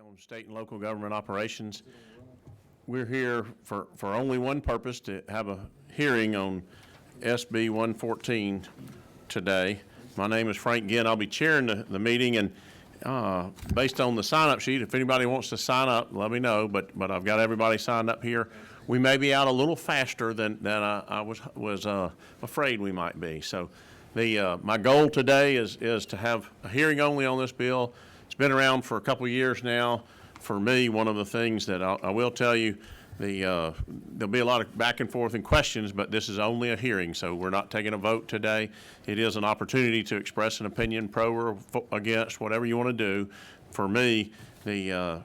on state and local government operations. We're here for only one purpose, to have a hearing on SB 114 today. My name is Frank Ginn. I'll be chairing the meeting, and based on the sign-up sheet, if anybody wants to sign up, let me know, but I've got everybody signed up here. We may be out a little faster than I was afraid we might be. So my goal today is to have a hearing only on this bill. It's been around for a couple of years now. For me, one of the things that I will tell you, there'll be a lot of back and forth and questions, but this is only a hearing, so we're not taking a vote today. It is an opportunity to express an opinion, pro or against, whatever you want to do. For me, I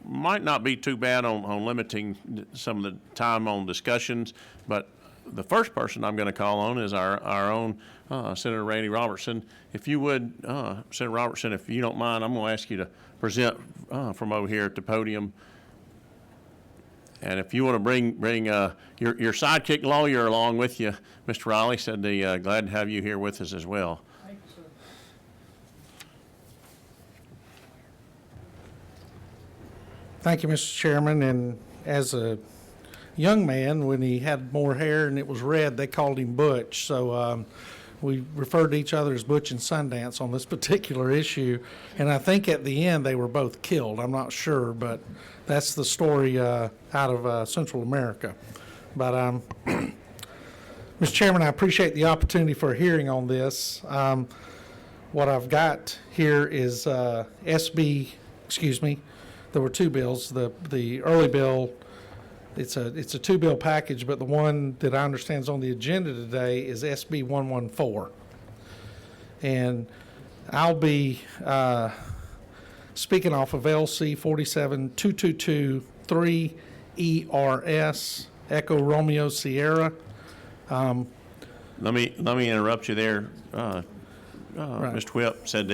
might not be too bad on limiting some of the time on discussions, but the first person I'm going to call on is our own Senator Randy Robertson. If you would, Senator Robertson, if you don't mind, I'm going to ask you to present from over here at the podium. And if you want to bring your sidekick lawyer along with you, Mr. Riley said glad to have you here with us as well. Thank you, sir. Thank you, Mr. Chairman. And as a young man, when he had more hair and it was red, they called him Butch. So we referred to each other as Butch and Sundance on this particular issue. And I think at the end they were both killed. I'm not sure, but that's the story out of Central America. But Mr. Chairman, I appreciate the opportunity for a hearing on this. What I've got here is there were two bills. The early bill, it's a two-bill package, but the one that I understand is on the agenda today is SB 114. And I'll be speaking off of LC 47222 3ERS, Echo Romeo Sierra. Let me interrupt you there. Right. Mr. Whip said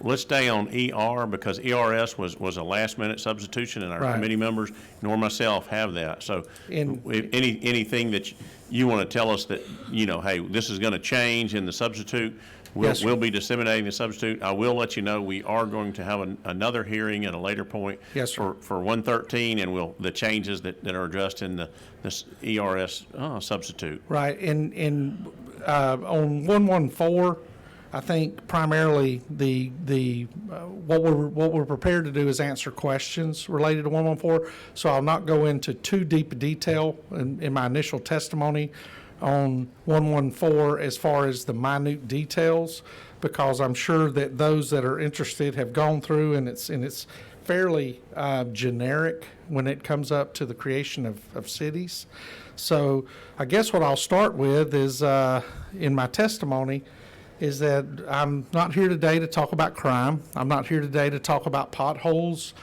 let's stay on ER because ERS was a last-minute substitution, and our Right. committee members nor myself have that. So anything that you want to tell us that, hey, this is going to change in the substitute, we'll be disseminating the substitute. I will let you know we are going to have another hearing at a later point. Yes, sir. For 113, and the changes that are addressed in this ERS substitute. Right, and on 114, I think primarily what we're prepared to do is answer questions related to 114. So I'll not go into too deep a detail in my initial testimony on 114 as far as the minute details, because I'm sure that those that are interested have gone through, and it's fairly generic when it comes up to the creation of cities. So I guess what I'll start with is in my testimony is that I'm not here today to talk about crime. I'm not here today to talk about potholes.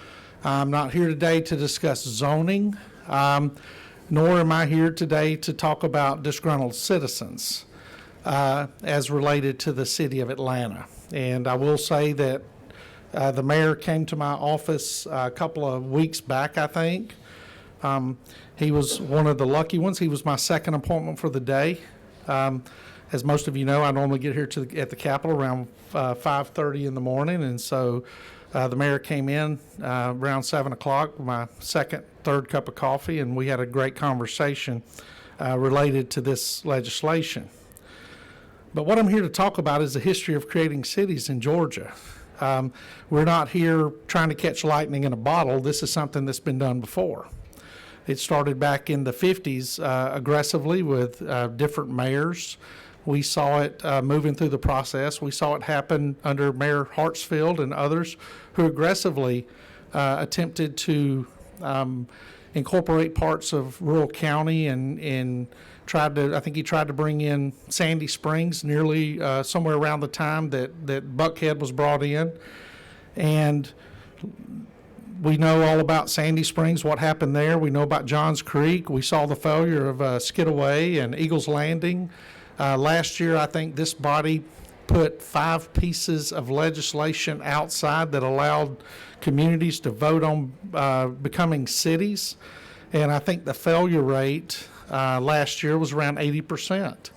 I'm not here today to discuss zoning, nor am I here today to talk about disgruntled citizens as related to the city of Atlanta. And I will say that the mayor came to my office a couple of weeks back, I think. He was one of the lucky ones. He was my second appointment for the day. As most of you know, I normally get here at the Capitol around 5:30 in the morning, and so the mayor came in around 7 o'clock, my third cup of coffee, and we had a great conversation related to this legislation. But what I'm here to talk about is the history of creating cities in Georgia. We're not here trying to catch lightning in a bottle. This is something that's been done before. It started back in the 50s aggressively with different mayors. We saw it moving through the process. We saw it happen under Mayor Hartsfield and others who aggressively attempted to incorporate parts of rural county and I think he tried to bring in Sandy Springs nearly somewhere around the time that Buckhead was brought in. And we know all about Sandy Springs, what happened there. We know about Johns Creek. We saw the failure of Skidaway and Eagles Landing. Last year, I think this body put 5 pieces of legislation outside that allowed communities to vote on becoming cities. And I think the failure rate last year was around 80%.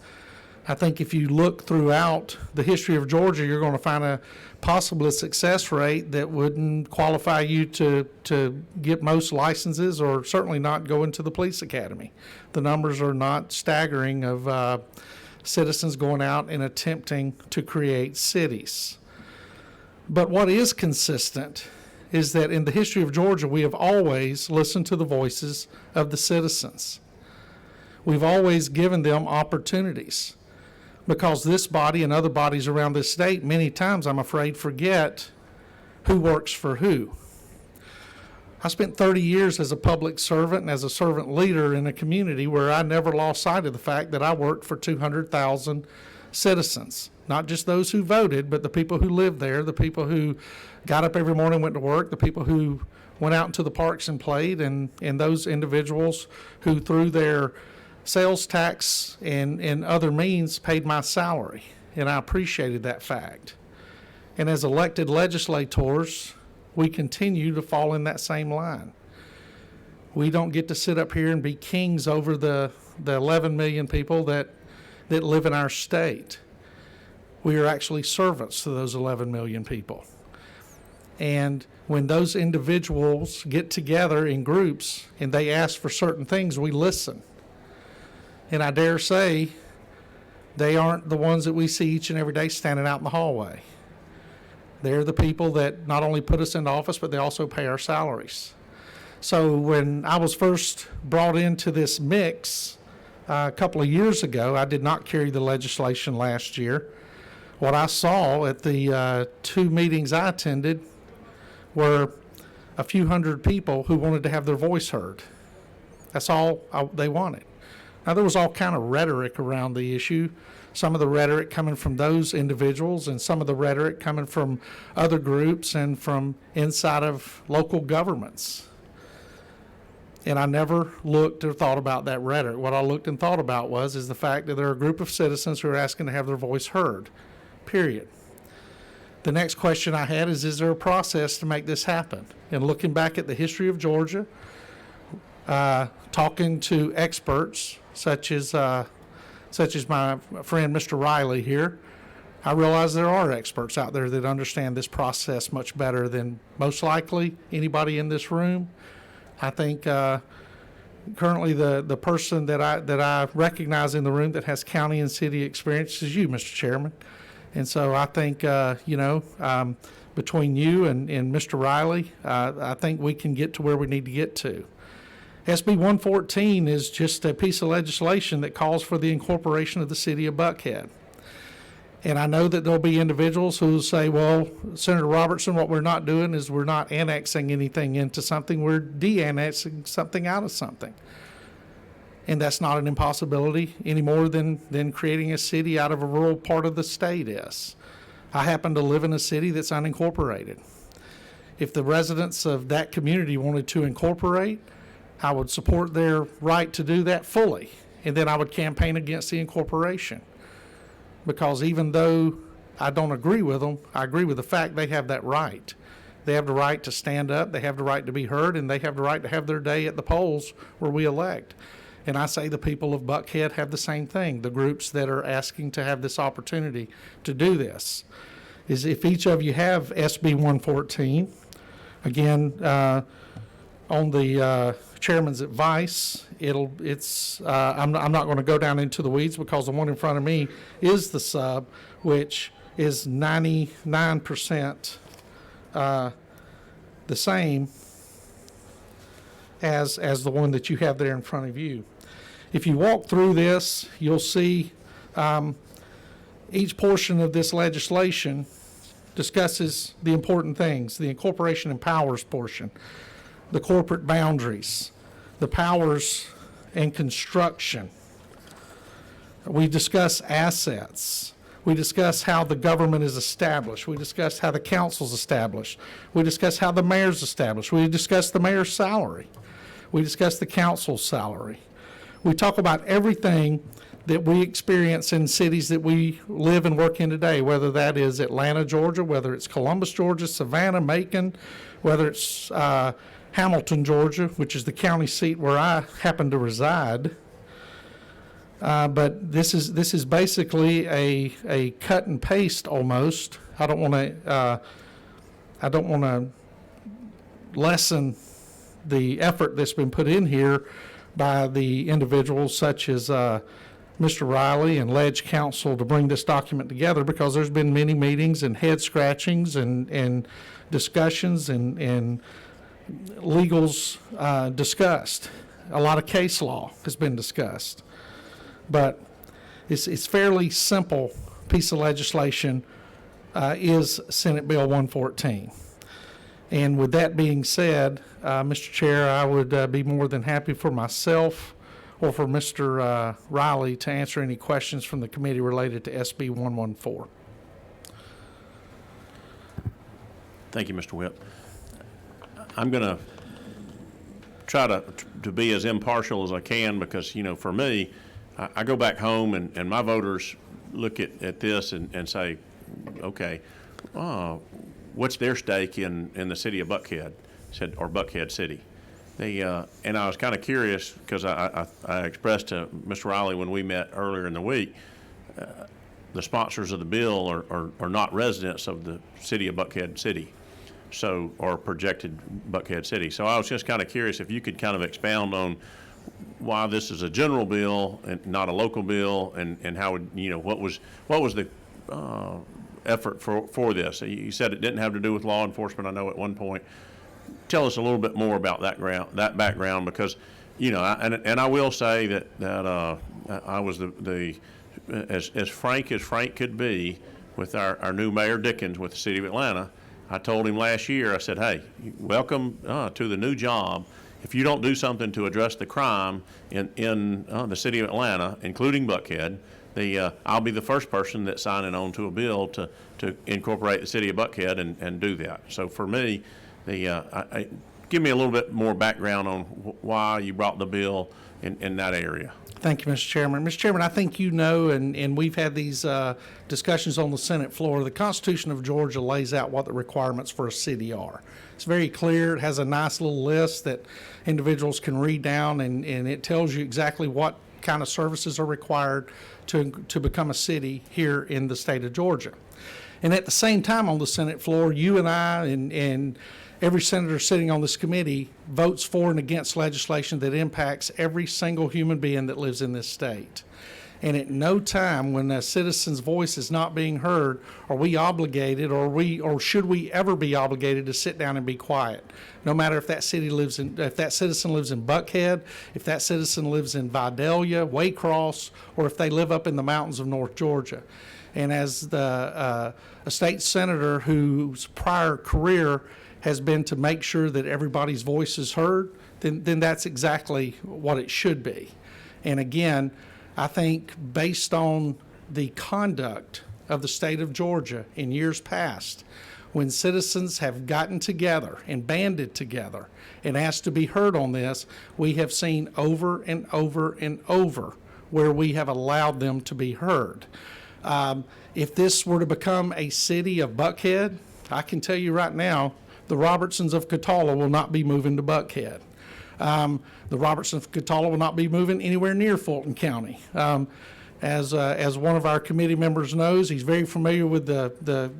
I think if you look throughout the history of Georgia, you're going to find a possible success rate that wouldn't qualify you to get most licenses, or certainly not go into the police academy. The numbers are not staggering of citizens going out and attempting to create cities. But what is consistent is that in the history of Georgia, we have always listened to the voices of the citizens. We've always given them opportunities, because this body and other bodies around this state many times, I'm afraid, forget who works for who. I spent 30 years as a public servant and as a servant leader in a community where I never lost sight of the fact that I worked for 200,000 citizens. Not just those who voted, but the people who lived there, the people who got up every morning, went to work, the people who went out into the parks and played, and those individuals who, through their sales tax and other means, paid my salary. And I appreciated that fact. And as elected legislators, we continue to fall in that same line. We don't get to sit up here and be kings over the 11 million people that live in our state. We are actually servants to those 11 million people. And when those individuals get together in groups and they ask for certain things, we listen. And I dare say they aren't the ones that we see each and every day standing out in the hallway. They're the people that not only put us into office, but they also pay our salaries. So when I was first brought into this mix a couple of years ago, I did not carry the legislation last year. What I saw at the 2 meetings I attended were a few hundred people who wanted to have their voice heard. That's all they wanted. Now, there was all kind of rhetoric around the issue, some of the rhetoric coming from those individuals and some of the rhetoric coming from other groups and from inside of local governments. And I never looked or thought about that rhetoric. What I looked and thought about is the fact that there are a group of citizens who are asking to have their voice heard, period. The next question I had is there a process to make this happen? And looking back at the history of Georgia, talking to experts such as my friend Mr. Riley here, I realize there are experts out there that understand this process much better than most likely anybody in this room. I think currently the person that I recognize in the room that has county and city experience is you, Mr. Chairman. And so I think, between you and Mr. Riley, I think we can get to where we need to get to. SB 114 is just a piece of legislation that calls for the incorporation of the city of Buckhead. And I know that there'll be individuals who will say, well, Senator Robertson, what we're not doing is we're not annexing anything into something, we're de-annexing something out of something. And that's not an impossibility any more than creating a city out of a rural part of the state is. I happen to live in a city that's unincorporated. If the residents of that community wanted to incorporate, I would support their right to do that fully. And then I would campaign against the incorporation. Because even though I don't agree with them, I agree with the fact they have that right. They have the right to stand up, they have the right to be heard, and they have the right to have their day at the polls where we elect. And I say the people of Buckhead have the same thing, the groups that are asking to have this opportunity to do this. Is if each of you have SB 114, again, on the chairman's advice, I'm not going to go down into the weeds because the one in front of me is the sub, which is 99% the same as the one that you have there in front of you. If you walk through this, you'll see each portion of this legislation discusses the important things, the incorporation and powers portion, the corporate boundaries, the powers and construction. We discuss assets. We discuss how the government is established. We discuss how the council's established. We discuss how the mayor's established. We discuss the mayor's salary. We discuss the council's salary. We talk about everything that we experience in cities that we live and work in today, whether that is Atlanta, Georgia, whether it's Columbus, Georgia, Savannah, Macon, whether it's Hamilton, Georgia, which is the county seat where I happen to reside. But this is basically a cut and paste almost. I don't want to lessen the effort that's been put in here by the individuals such as Mr. Riley and Ledge Council to bring this document together, because there's been many meetings and head scratchings and discussions and legals discussed. A lot of case law has been discussed. But it's fairly simple piece of legislation, is Senate Bill 114. And with that being said, Mr. Chair, I would be more than happy for myself or for Mr. Riley to answer any questions from the committee related to SB 114. Thank you, Mr. Whip. I'm going to try to be as impartial as I can, because, you know, for me, I go back home and my voters look at this and say, okay, what's their stake in the city of Buckhead, or Buckhead City? And I was kind of curious, because I expressed to Mr. Riley when we met earlier in the week, the sponsors of the bill are not residents of the city of Buckhead City, or projected Buckhead City. So I was just kind of curious if you could kind of expound on why this is a general bill and not a local bill, and how would, you know, what was the effort for this? You said it didn't have to do with law enforcement, I know, at one point. Tell us a little bit more about that background, because, you know, and I will say that I was as frank as Frank could be with our new Mayor Dickens with the City of Atlanta. I told him last year, I said, hey, welcome to the new job. If you don't do something to address the crime in the City of Atlanta, including Buckhead, I'll be the first person that's signing on to a bill to incorporate the City of Buckhead and do that. So for me, give me a little bit more background on why you brought the bill in that area. Thank you, Mr. Chairman. Mr. Chairman, I think you know, and we've had these discussions on the Senate floor, the Constitution of Georgia lays out what the requirements for a city are. It's very clear. It has a nice little list that individuals can read down, and it tells you exactly what kind of services are required to become a city here in the state of Georgia. And at the same time on the Senate floor, you and I and every senator sitting on this committee votes for and against legislation that impacts every single human being that lives in this state. And at no time when a citizen's voice is not being heard are we obligated, or should we ever be obligated to sit down and be quiet. No matter if that citizen lives in Buckhead, if that citizen lives in Vidalia, Waycross, or if they live up in the mountains of North Georgia. And as a state senator whose prior career has been to make sure that everybody's voice is heard, then that's exactly what it should be. And again, I think based on the conduct of the state of Georgia in years past, when citizens have gotten together and banded together and asked to be heard on this, we have seen over and over and over where we have allowed them to be heard. If this were to become a city of Buckhead, I can tell you right now, the Robertsons of Catawba will not be moving to Buckhead. The Robertsons of Catawba will not be moving anywhere near Fulton County. As one of our committee members knows, he's very familiar with the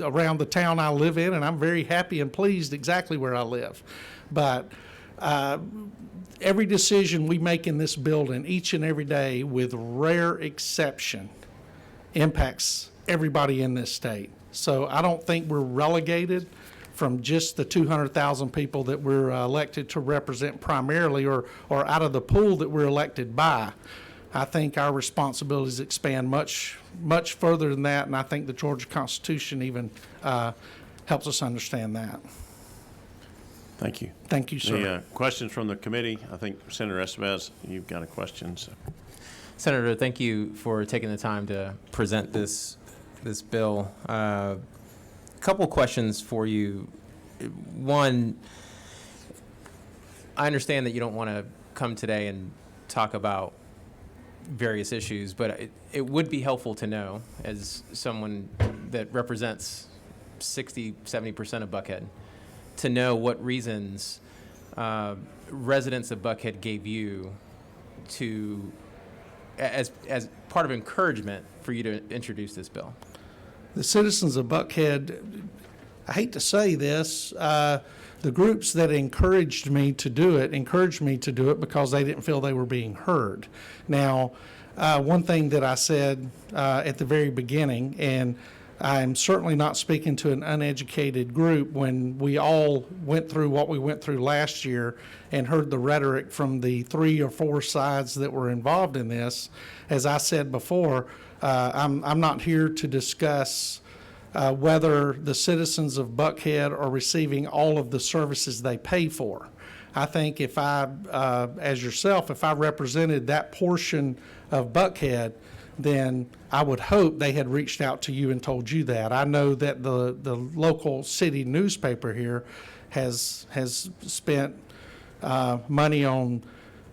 around the town I live in, and I'm very happy and pleased exactly where I live. But every decision we make in this building each and every day, with rare exception, impacts everybody in this state. So I don't think we're relegated from just the 200,000 people that we're elected to represent primarily, or out of the pool that we're elected by. I think our responsibilities expand much, much further than that, and I think the Georgia Constitution even helps us understand that. Thank you. Thank you, sir. The questions from the committee? I think Senator Estevez, you've got a question. So. Senator, thank you for taking the time to present this bill. Couple questions for you. One, I understand that you don't want to come today and talk about various issues, but it would be helpful to know, as someone that represents 60-70% of Buckhead, to know what reasons residents of Buckhead gave you to as part of encouragement for you to introduce this bill? The citizens of Buckhead, I hate to say this, the groups that encouraged me to do it because they didn't feel they were being heard. Now, one thing that I said at the very beginning, and I'm certainly not speaking to an uneducated group, when we all went through what we went through last year and heard the rhetoric from the 3 or 4 sides that were involved in this. As I said before, I'm not here to discuss whether the citizens of Buckhead are receiving all of the services they pay for. I think if I, as yourself, if I represented that portion of Buckhead, then I would hope they had reached out to you and told you that. I know that the local city newspaper here has spent money on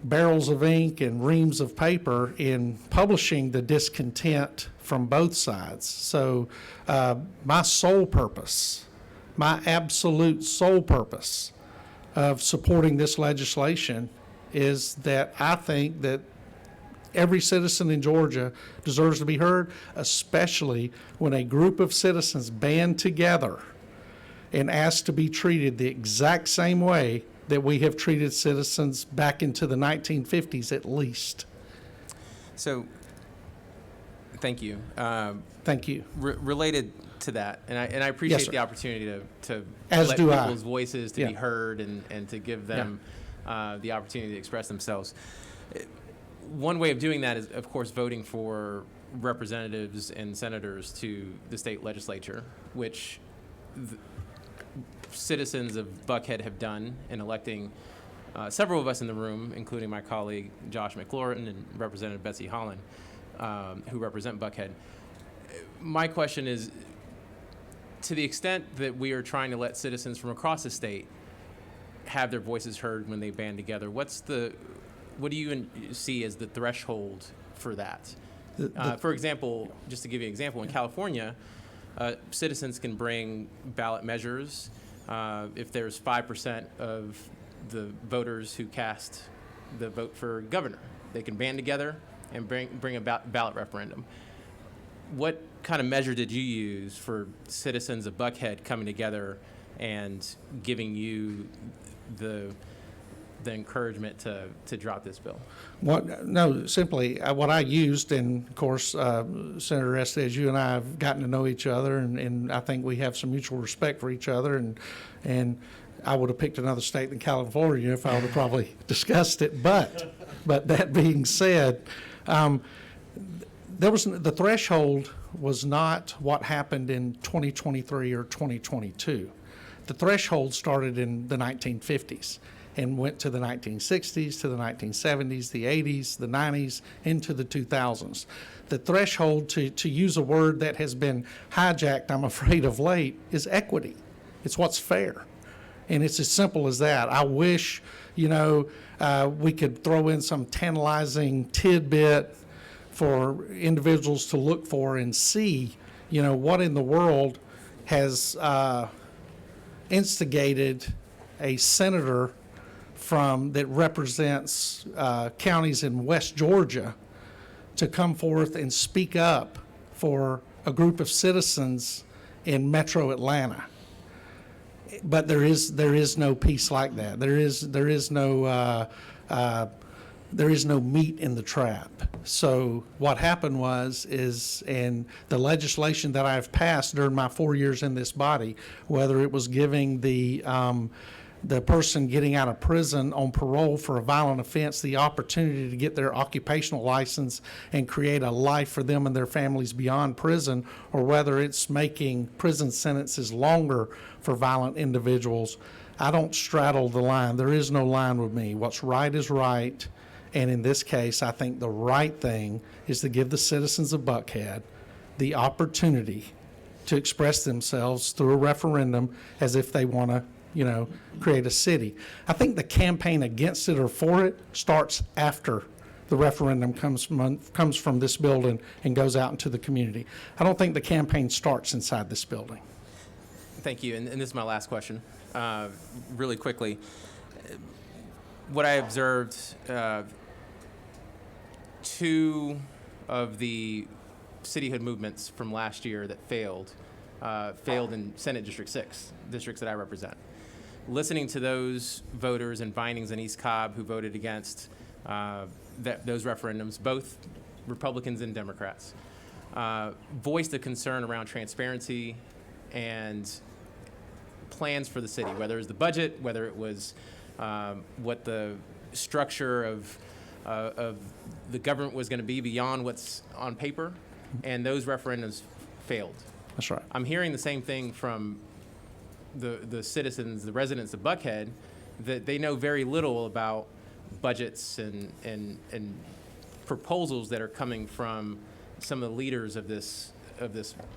barrels of ink and reams of paper in publishing the discontent from both sides. So my sole purpose, my absolute sole purpose of supporting this legislation is that I think that every citizen in Georgia deserves to be heard, especially when a group of citizens band together and ask to be treated the exact same way that we have treated citizens back into the 1950s at least. So, thank you. Thank you. Related to that, and I appreciate sir. the opportunity to As let do I. people's voices to be Yeah. heard and to give them the opportunity to express themselves. One way of doing that is, of course, voting for representatives and senators to the state legislature, which citizens of Buckhead have done in electing several of us in the room, including my colleague Josh McLaurin and Representative Betsy Holland, who represent Buckhead. My question is, to the extent that we are trying to let citizens from across the state have their voices heard when they band together, what do you see as the threshold for that? For example, just to give you an example, in California, citizens can bring ballot measures. If there's 5% of the voters who cast the vote for governor, they can band together and bring a ballot referendum. What kind of measure did you use for citizens of Buckhead coming together and giving you the encouragement to drop this bill? Simply what I used, and of course, Senator Estes, you and I have gotten to know each other, and I think we have some mutual respect for each other, and I would have picked another state than California if I would have probably discussed it. But that being said, the threshold was not what happened in 2023 or 2022. The threshold started in the 1950s. And went to the 1960s, to the 1970s, the 80s, the 90s, into the 2000s. The threshold, to use a word that has been hijacked, I'm afraid, of late, is equity. It's what's fair. And it's as simple as that. I wish, we could throw in some tantalizing tidbit for individuals to look for and see, what in the world has instigated a senator that represents counties in West Georgia to come forth and speak up for a group of citizens in Metro Atlanta. But there is no peace like that. There is no meat in the trap. So what happened and the legislation that I've passed during my 4 years in this body, whether it was giving the person getting out of prison on parole for a violent offense the opportunity to get their occupational license and create a life for them and their families beyond prison, or whether it's making prison sentences longer for violent individuals, I don't straddle the line. There is no line with me. What's right is right, and in this case, I think the right thing is to give the citizens of Buckhead the opportunity to express themselves through a referendum as if they want to create a city. I think the campaign against it or for it starts after the referendum comes from this building and goes out into the community. I don't think the campaign starts inside this building. Thank you. And this is my last question. Really quickly, what I observed two of the cityhood movements from last year that failed in Senate District 6, districts that I represent. Listening to those voters and Vinings and East Cobb who voted against those referendums, both Republicans and Democrats, voiced a concern around transparency and plans for the city, whether it was the budget, whether it was what the structure of the government was going to be beyond what's on paper, and those referendums failed. That's right. I'm hearing the same thing from the citizens, the residents of Buckhead, that they know very little about budgets and proposals that are coming from some of the leaders of this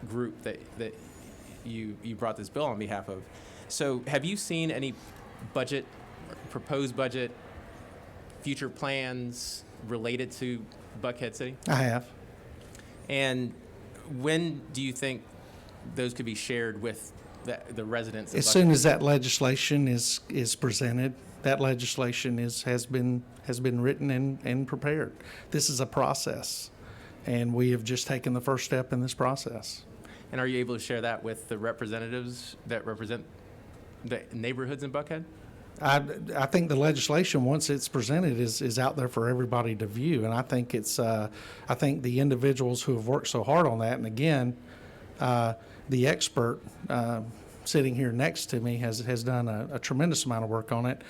group that you brought this bill on behalf of. So have you seen any budget, proposed budget, future plans related to Buckhead City? I have. And when do you think those could be shared with the residents? As soon as that legislation is presented, that legislation has been written and prepared. This is a process, and we have just taken the first step in this process. And are you able to share that with the representatives that represent the neighborhoods in Buckhead? I think the legislation, once it's presented, is out there for everybody to view, and I think I think the individuals who have worked so hard on that, and again, the expert sitting here next to me has done a tremendous amount of work on it,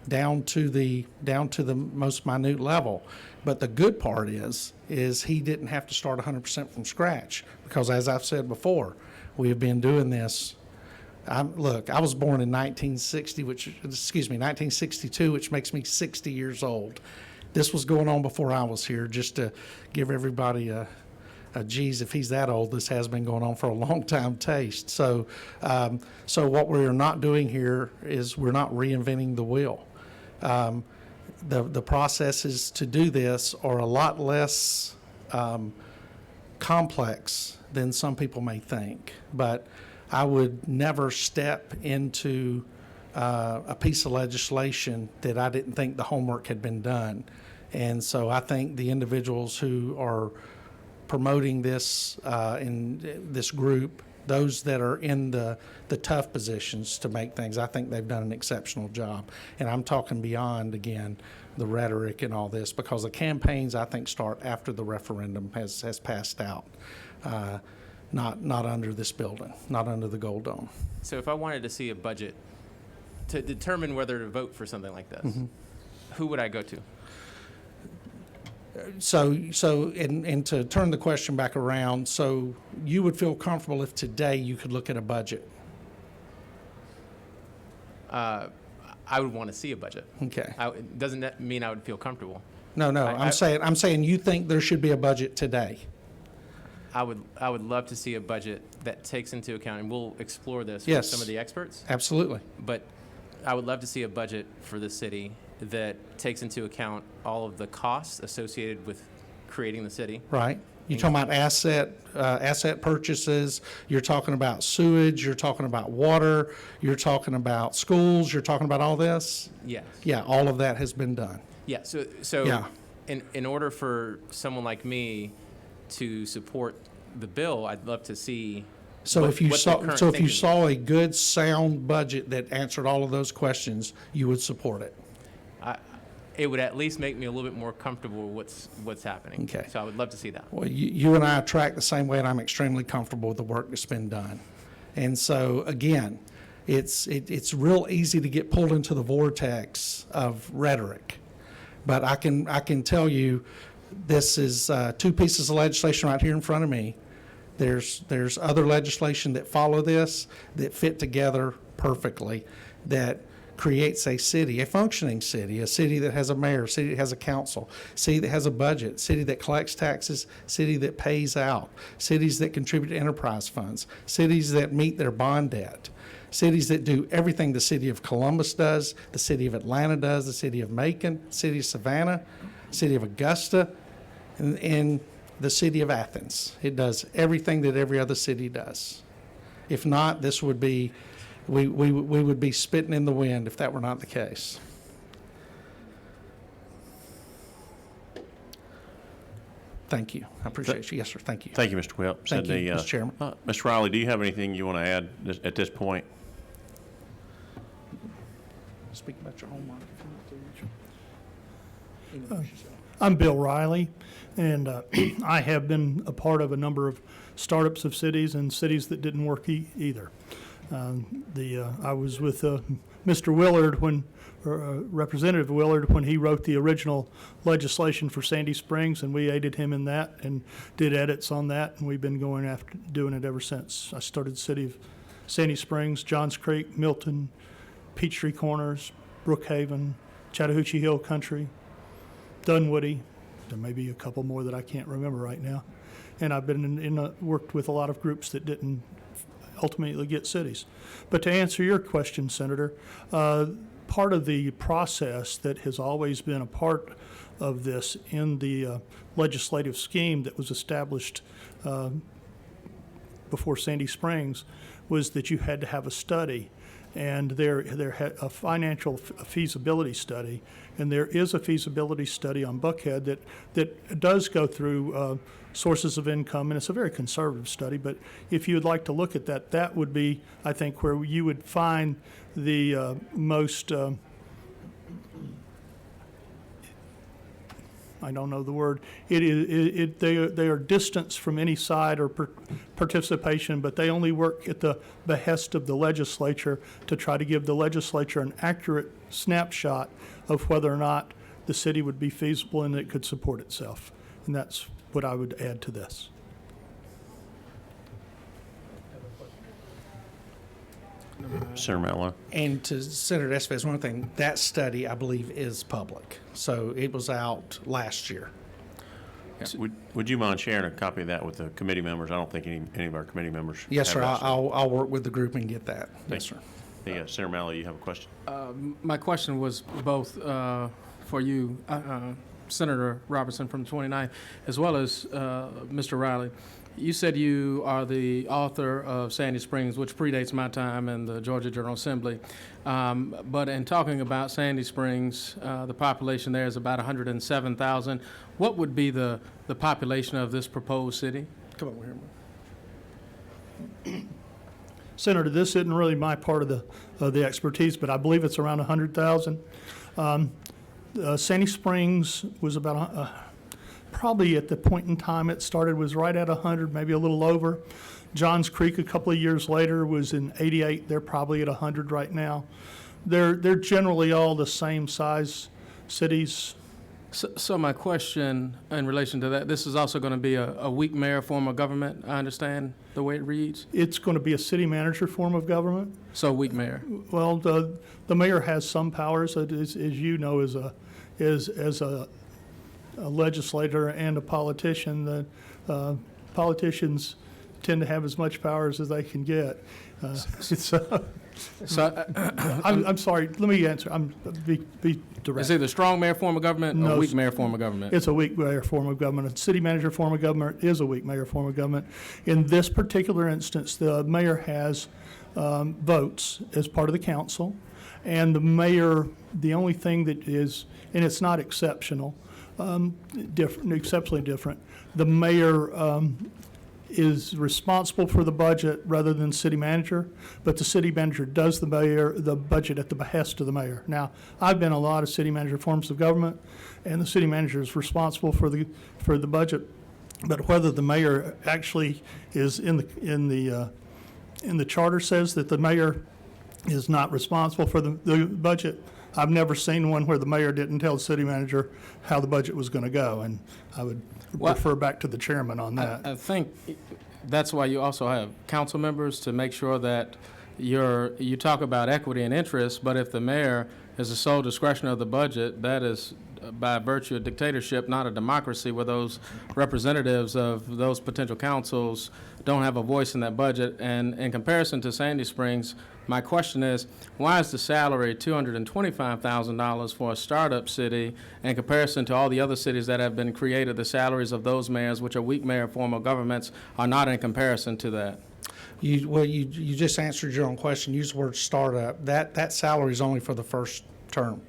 down to the most minute level. But the good part is he didn't have to start 100% from scratch, because as I've said before, we have been doing this. Look, I was born in 1962, which makes me 60 years old. This was going on before I was here, just to give everybody a geez, if he's that old, this has been going on for a long time taste. So what we're not doing here is we're not reinventing the wheel. The processes to do this are a lot less complex than some people may think. But I would never step into a piece of legislation that I didn't think the homework had been done. And so I think the individuals who are promoting this in this group, those that are in the tough positions to make things, I think they've done an exceptional job. And I'm talking beyond, again, the rhetoric and all this, because the campaigns, I think, start after the referendum has passed out. Not under this building, not under the Gold Dome. So if I wanted to see a budget to determine whether to vote for something like this, who would I go to? So and to turn the question back around, so you would feel comfortable if today you could look at a budget? I would want to see a budget. Okay. Doesn't that mean I would feel comfortable? No, I'm saying you think there should be a budget today. I would love to see a budget that takes into account, and we'll explore this Yes. with some of the experts, Absolutely. but I would love to see a budget for the city that takes into account all of the costs associated with creating the city. Right. You're talking about asset purchases, you're talking about sewage, you're talking about water, you're talking about schools, you're talking about all this? Yes. Yeah, all of that has been done. Yeah, so Yeah. in order for someone like me to support the bill, I'd love to see So if you what the saw, current so if you thinking saw a good, sound budget that answered all of those questions, you would support it? it would at least make me a little bit more comfortable with what's happening. Okay. So I would love to see that. Well, you and I track the same way, and I'm extremely comfortable with the work that's been done. And so, again, it's real easy to get pulled into the vortex of rhetoric. But I can tell you, this is two pieces of legislation right here in front of me. There's other legislation that follow this that fit together perfectly, that creates a city, a functioning city, a city that has a mayor, a city that has a council, a city that has a budget, a city that collects taxes, a city that pays out, cities that contribute to enterprise funds, cities that meet their bond debt, cities that do everything the city of Columbus does, the city of Atlanta does, the city of Macon, the city of Savannah, the city of Augusta, and the city of Athens. It does everything that every other city does. If not, this would be, we would be spitting in the wind if that were not the case. Thank you. I appreciate you. Yes, sir. Thank you. Thank you, Mr. Whip. Thank you, Mr. Chairman. Mr. Riley, do you have anything you want to add at this point? Speak about your home I'm Bill Riley, and I have been a part of a number of startups of cities and cities that didn't work either. I was with Mr. Willard Representative Willard when he wrote the original legislation for Sandy Springs, and we aided him in that and did edits on that, and we've been going after doing it ever since. I started the city of Sandy Springs, Johns Creek, Milton, Peachtree Corners, Brookhaven, Chattahoochee Hill Country, Dunwoody. There may be a couple more that I can't remember right now. And I've been worked with a lot of groups that didn't ultimately get cities. But to answer your question, Senator, part of the process that has always been a part of this in the legislative scheme that was established before Sandy Springs was that you had to have a study, and there had a financial feasibility study, and there is a feasibility study on Buckhead that does go through sources of income, and it's a very conservative study, but if you would like to look at that, that would be, I think, where you would find the most, I don't know the word, they are distanced from any side or participation, but they only work at the behest of the legislature to try to give the legislature an accurate snapshot of whether or not the city would be feasible and it could support itself. And that's what I would add to this. Senator Mello. And to Senator Estevez, one thing, that study, I believe, is public. So it was out last year. Would you mind sharing a copy of that with the committee members? I don't think any of our committee members. Yes, have sir. that. I'll work with the group and get that. Yes, sir. Yeah, Senator Mello, you have a question? My question was both for you, Senator Robertson from the 29th, as well as Mr. Riley. You said you are the author of Sandy Springs, which predates my time in the Georgia General Assembly. But in talking about Sandy Springs, the population there is about 107,000. What would be the population of this proposed city? Come over here. Senator, this isn't really my part of the expertise, but I believe it's around 100,000. Sandy Springs was about probably at the point in time it started was right at 100, maybe a little over. Johns Creek a couple of years later was in 88. They're probably at 100 right now. They're generally all the same size cities. So my question in relation to that, this is also going to be a weak mayor form of government, I understand the way it reads? It's going to be a city manager form of government. So weak mayor. Well, the mayor has some powers, as you know, as a legislator and a politician. The politicians tend to have as much powers as they can get. I'm sorry. Let me answer. Be direct. Is it a strong mayor form of government or No, a weak mayor form of government? It's a weak mayor form of government. A city manager form of government is a weak mayor form of government. In this particular instance, the mayor has votes as part of the council, and the mayor, the only thing that is, and it's not exceptional, exceptionally different, the mayor is responsible for the budget rather than city manager, but the city manager does the budget at the behest of the mayor. Now, I've been in a lot of city manager forms of government, and the city manager is responsible for the budget, but whether the mayor actually is in the charter says that the mayor is not responsible for the budget. I've never seen one where the mayor didn't tell the city manager how the budget was going to go, and I would refer back to the chairman on that. I think that's why you also have council members to make sure that you talk about equity and interest, but if the mayor is the sole discretion of the budget, that is by virtue of dictatorship, not a democracy, where those representatives of those potential councils don't have a voice in that budget. And in comparison to Sandy Springs, my question is, why is the salary $225,000 for a startup city in comparison to all the other cities that have been created? The salaries of those mayors, which are weak mayor form of governments, are not in comparison to that. You just answered your own question. Use the word startup. That salary is only for the first term.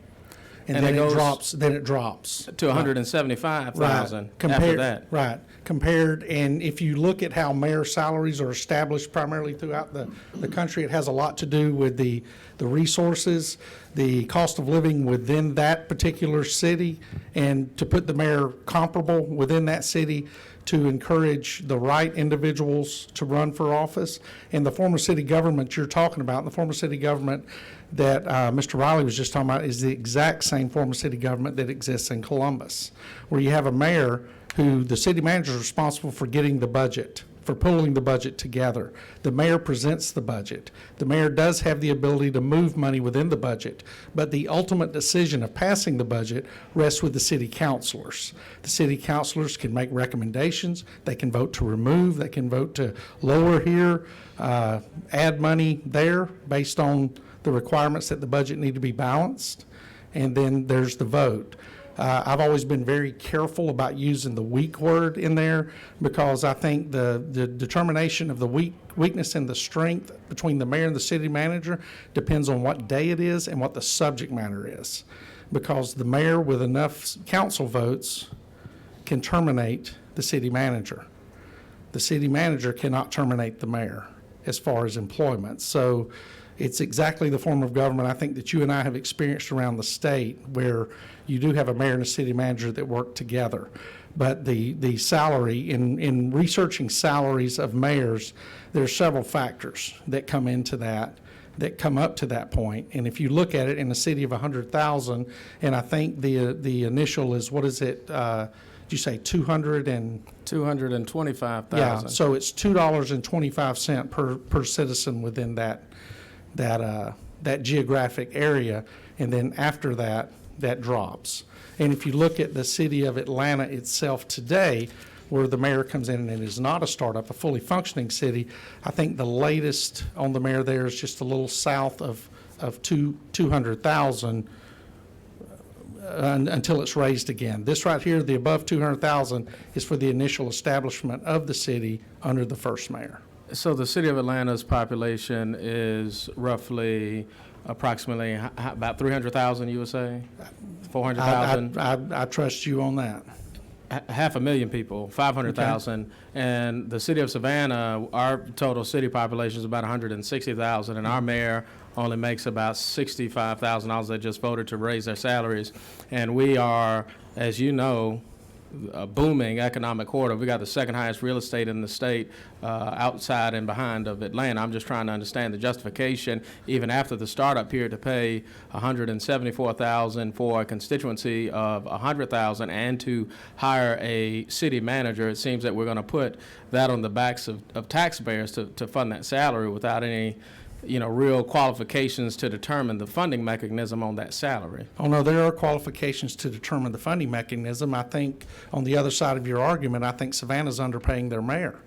and And then it it goes drops, then it drops. To 175,000 after Compared, that. right, compared, and if you look at how mayor salaries are established primarily throughout the country, it has a lot to do with the resources, the cost of living within that particular city, and to put the mayor comparable within that city to encourage the right individuals to run for office. And the former city government you're talking about, the former city government that Mr. Riley was just talking about, is the exact same former city government that exists in Columbus, where you have a mayor who, the city manager is responsible for getting the budget, for pulling the budget together. The mayor presents the budget. The mayor does have the ability to move money within the budget, but the ultimate decision of passing the budget rests with the city councilors. The city councilors can make recommendations. They can vote to remove. They can vote to lower here, add money there based on the requirements that the budget need to be balanced, and then there's the vote. I've always been very careful about using the weak word in there because I think the determination of the weakness and the strength between the mayor and the city manager depends on what day it is and what the subject matter is. Because the mayor with enough council votes can terminate the city manager. The city manager cannot terminate the mayor as far as employment. So it's exactly the form of government I think that you and I have experienced around the state, where you do have a mayor and a city manager that work together. But the salary, in researching salaries of mayors, there are several factors that come into that come up to that point. And if you look at it in a city of 100,000, and I think the initial is, what is it, did you say 200 and? 225,000. Yeah, so it's $2.25 per citizen within that geographic area, and then after that, that drops. And if you look at the city of Atlanta itself today, where the mayor comes in and it is not a startup, a fully functioning city, I think the latest on the mayor there is just a little south of 200,000 until it's raised again. This right here, the above 200,000, is for the initial establishment of the city under the first mayor. So the city of Atlanta's population is roughly approximately about 300,000, you would say? 400,000? I trust you on that. 500,000 people, 500,000. And the city of Savannah, our total city population is about 160,000, and our mayor only makes about $65,000. They just voted to raise their salaries. And we are, as you know, a booming economic corridor. We got the second highest real estate in the state, outside and behind of Atlanta. I'm just trying to understand the justification, even after the startup period, to pay $174,000 for a constituency of 100,000 and to hire a city manager. It seems that we're going to put that on the backs of taxpayers to fund that salary without any real qualifications to determine the funding mechanism on that salary. Oh, no, there are qualifications to determine the funding mechanism. I think on the other side of your argument, I think Savannah's underpaying their mayor,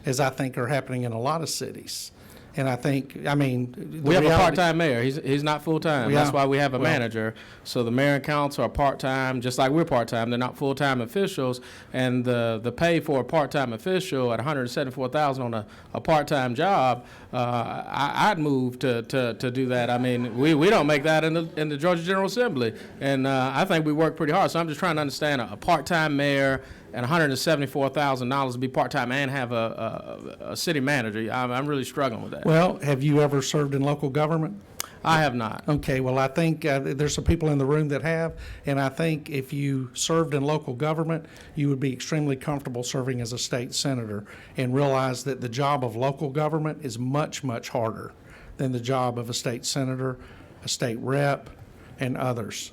as I think are happening in a lot of cities. And I think, we have a part-time mayor. He's not full-time. Yeah. That's why we have a Well, manager. So the mayor and council are part-time, just like we're part-time. They're not full-time officials. And the pay for a part-time official at $174,000 on a part-time job, I'd move to do that. We don't make that in the Georgia General Assembly. And I think we work pretty hard. So I'm just trying to understand a part-time mayor and $174,000 to be part-time and have a city manager. I'm really struggling with that. Well, have you ever served in local government? I have not. Okay, well, I think there's some people in the room that have, and I think if you served in local government, you would be extremely comfortable serving as a state senator and realize that the job of local government is much, much harder than the job of a state senator, a state rep, and others.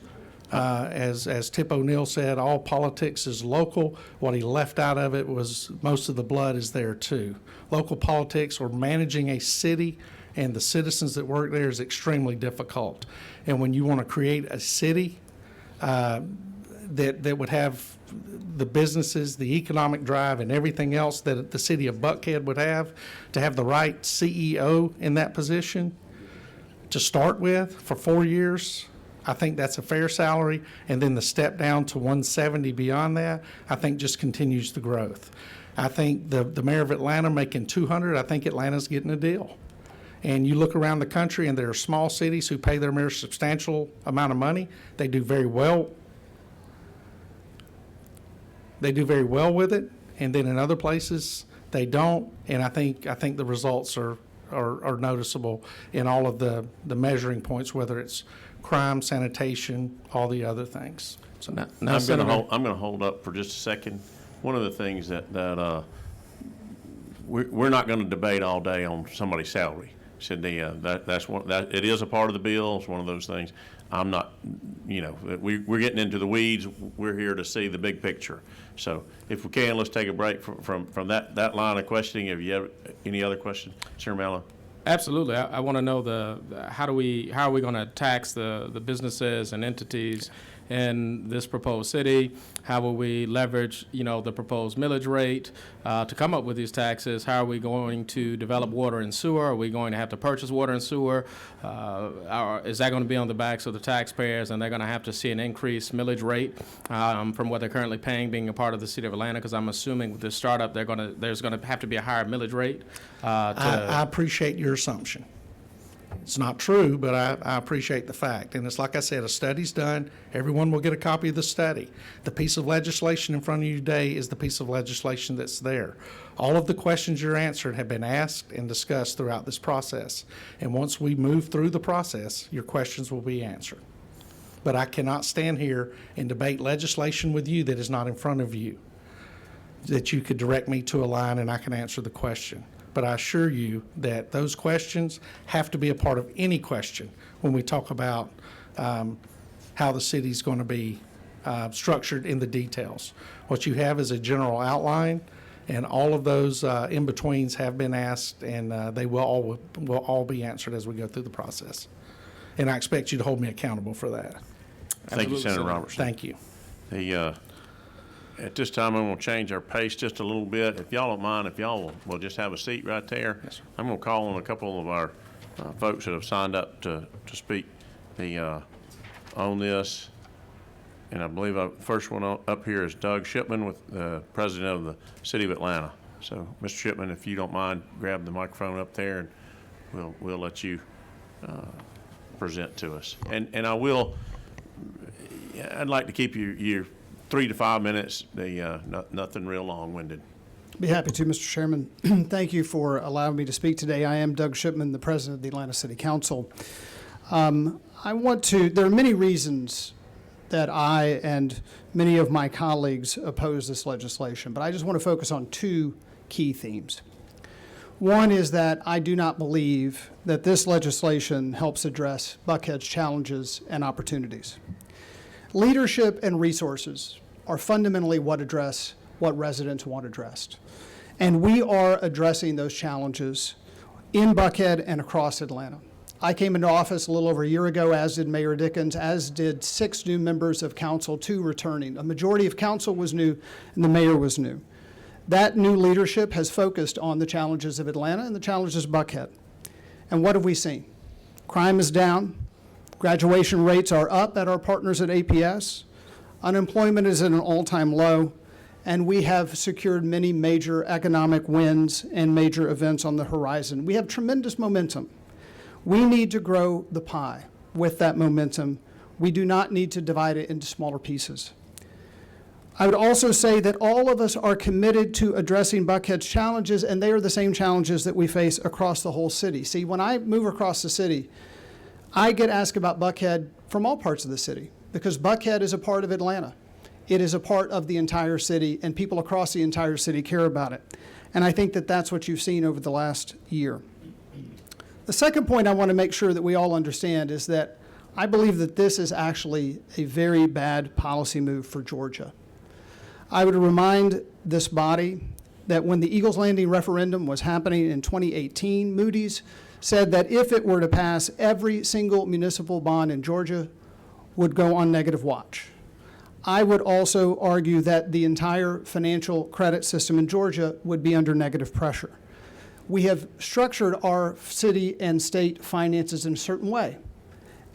As Tip O'Neill said, all politics is local. What he left out of it was most of the blood is there too. Local politics, or managing a city and the citizens that work there, is extremely difficult. And when you want to create a city that would have the businesses, the economic drive, and everything else that the city of Buckhead would have, to have the right CEO in that position to start with for 4 years, I think that's a fair salary, and then the step down to 170 beyond that, I think just continues the growth. I think the mayor of Atlanta making 200, I think Atlanta's getting a deal. And you look around the country and there are small cities who pay their mayors a substantial amount of money. They do very well. They do very well with it. And then in other places, they don't. And I think the results are noticeable in all of the measuring points, whether it's crime, sanitation, all the other things. So Now, I'm gonna hold up for just a second. One of the things that we're not gonna debate all day on somebody's salary. Said that's one, that it is a part of the bill. It's one of those things. I'm not, we're getting into the weeds. We're here to see the big picture. So if we can, let's take a break from that line of questioning. Have you ever, any other questions, Chairman Mello? Absolutely. I want to know how are we going to tax the businesses and entities in this proposed city? How will we leverage, the proposed millage rate to come up with these taxes? How are we going to develop water and sewer? Are we going to have to purchase water and sewer? Is that going to be on the backs of the taxpayers, and they're going to have to see an increased millage rate from what they're currently paying, being a part of the city of Atlanta? Because I'm assuming with this startup, there's going to have to be a higher millage rate. I appreciate your assumption. It's not true, but I appreciate the fact. And it's like I said, a study's done. Everyone will get a copy of the study. The piece of legislation in front of you today is the piece of legislation that's there. All of the questions you're answering have been asked and discussed throughout this process. And once we move through the process, your questions will be answered. But I cannot stand here and debate legislation with you that is not in front of you, that you could direct me to a line and I can answer the question. But I assure you that those questions have to be a part of any question when we talk about how the city's going to be structured in the details. What you have is a general outline, and all of those in-betweens have been asked, and they will all be answered as we go through the process. And I expect you to hold me accountable for that. Thank you, Senator Absolutely. Robertson. Thank you. At this time, I'm going to change our pace just a little bit. If y'all don't mind, if y'all will just have a seat right there. Yes, sir. I'm going to call on a couple of our folks that have signed up to speak on this. And I believe the first one up here is Doug Shipman, with President of the City of Atlanta. So, Mr. Shipman, if you don't mind, grab the microphone up there, and we'll let you present to us. And I'd like to keep your 3 to 5 minutes, nothing real long-winded. Be happy to, Mr. Chairman. Thank you for allowing me to speak today. I am Doug Shipman, the President of the Atlanta City Council. There are many reasons that I and many of my colleagues oppose this legislation, but I just want to focus on 2 key themes. One is that I do not believe that this legislation helps address Buckhead's challenges and opportunities. Leadership and resources are fundamentally what residents want addressed. And we are addressing those challenges in Buckhead and across Atlanta. I came into office a little over a year ago, as did Mayor Dickens, as did 6 new members of council, 2 returning. A majority of council was new, and the mayor was new. That new leadership has focused on the challenges of Atlanta and the challenges of Buckhead. And what have we seen? Crime is down. Graduation rates are up at our partners at APS. Unemployment is at an all-time low, and we have secured many major economic wins and major events on the horizon. We have tremendous momentum. We need to grow the pie with that momentum. We do not need to divide it into smaller pieces. I would also say that all of us are committed to addressing Buckhead's challenges, and they are the same challenges that we face across the whole city. See, when I move across the city, I get asked about Buckhead from all parts of the city, because Buckhead is a part of Atlanta. It is a part of the entire city, and people across the entire city care about it. And I think that that's what you've seen over the last year. The second point I want to make sure that we all understand is that I believe that this is actually a very bad policy move for Georgia. I would remind this body that when the Eagles Landing referendum was happening in 2018, Moody's said that if it were to pass, every single municipal bond in Georgia would go on negative watch. I would also argue that the entire financial credit system in Georgia would be under negative pressure. We have structured our city and state finances in a certain way.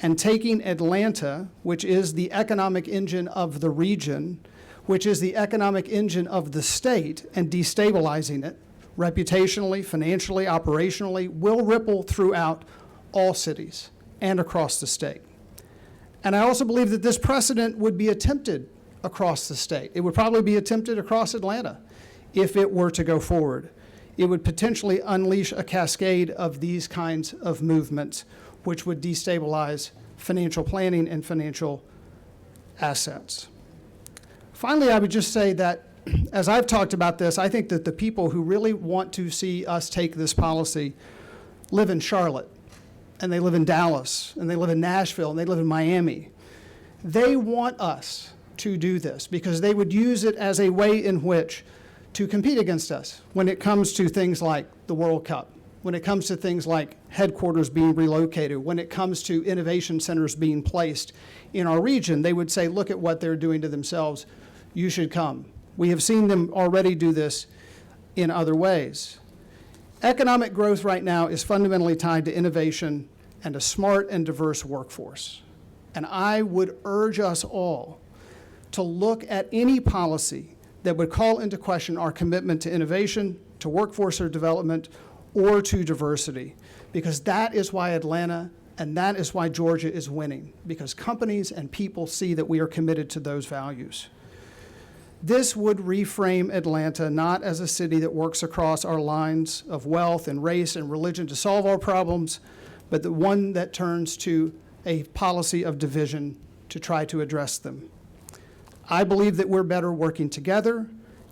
And taking Atlanta, which is the economic engine of the region, which is the economic engine of the state, and destabilizing it reputationally, financially, operationally, will ripple throughout all cities and across the state. And I also believe that this precedent would be attempted across the state. It would probably be attempted across Atlanta if it were to go forward. It would potentially unleash a cascade of these kinds of movements, which would destabilize financial planning and financial assets. Finally, I would just say that as I've talked about this, I think that the people who really want to see us take this policy live in Charlotte, and they live in Dallas, and they live in Nashville, and they live in Miami. They want us to do this because they would use it as a way in which to compete against us when it comes to things like the World Cup, when it comes to things like headquarters being relocated, when it comes to innovation centers being placed in our region. They would say, look at what they're doing to themselves. You should come. We have seen them already do this in other ways. Economic growth right now is fundamentally tied to innovation and a smart and diverse workforce. And I would urge us all to look at any policy that would call into question our commitment to innovation, to workforce or development, or to diversity, because that is why Atlanta and that is why Georgia is winning, because companies and people see that we are committed to those values. This would reframe Atlanta not as a city that works across our lines of wealth and race and religion to solve our problems, but the one that turns to a policy of division to try to address them. I believe that we're better working together,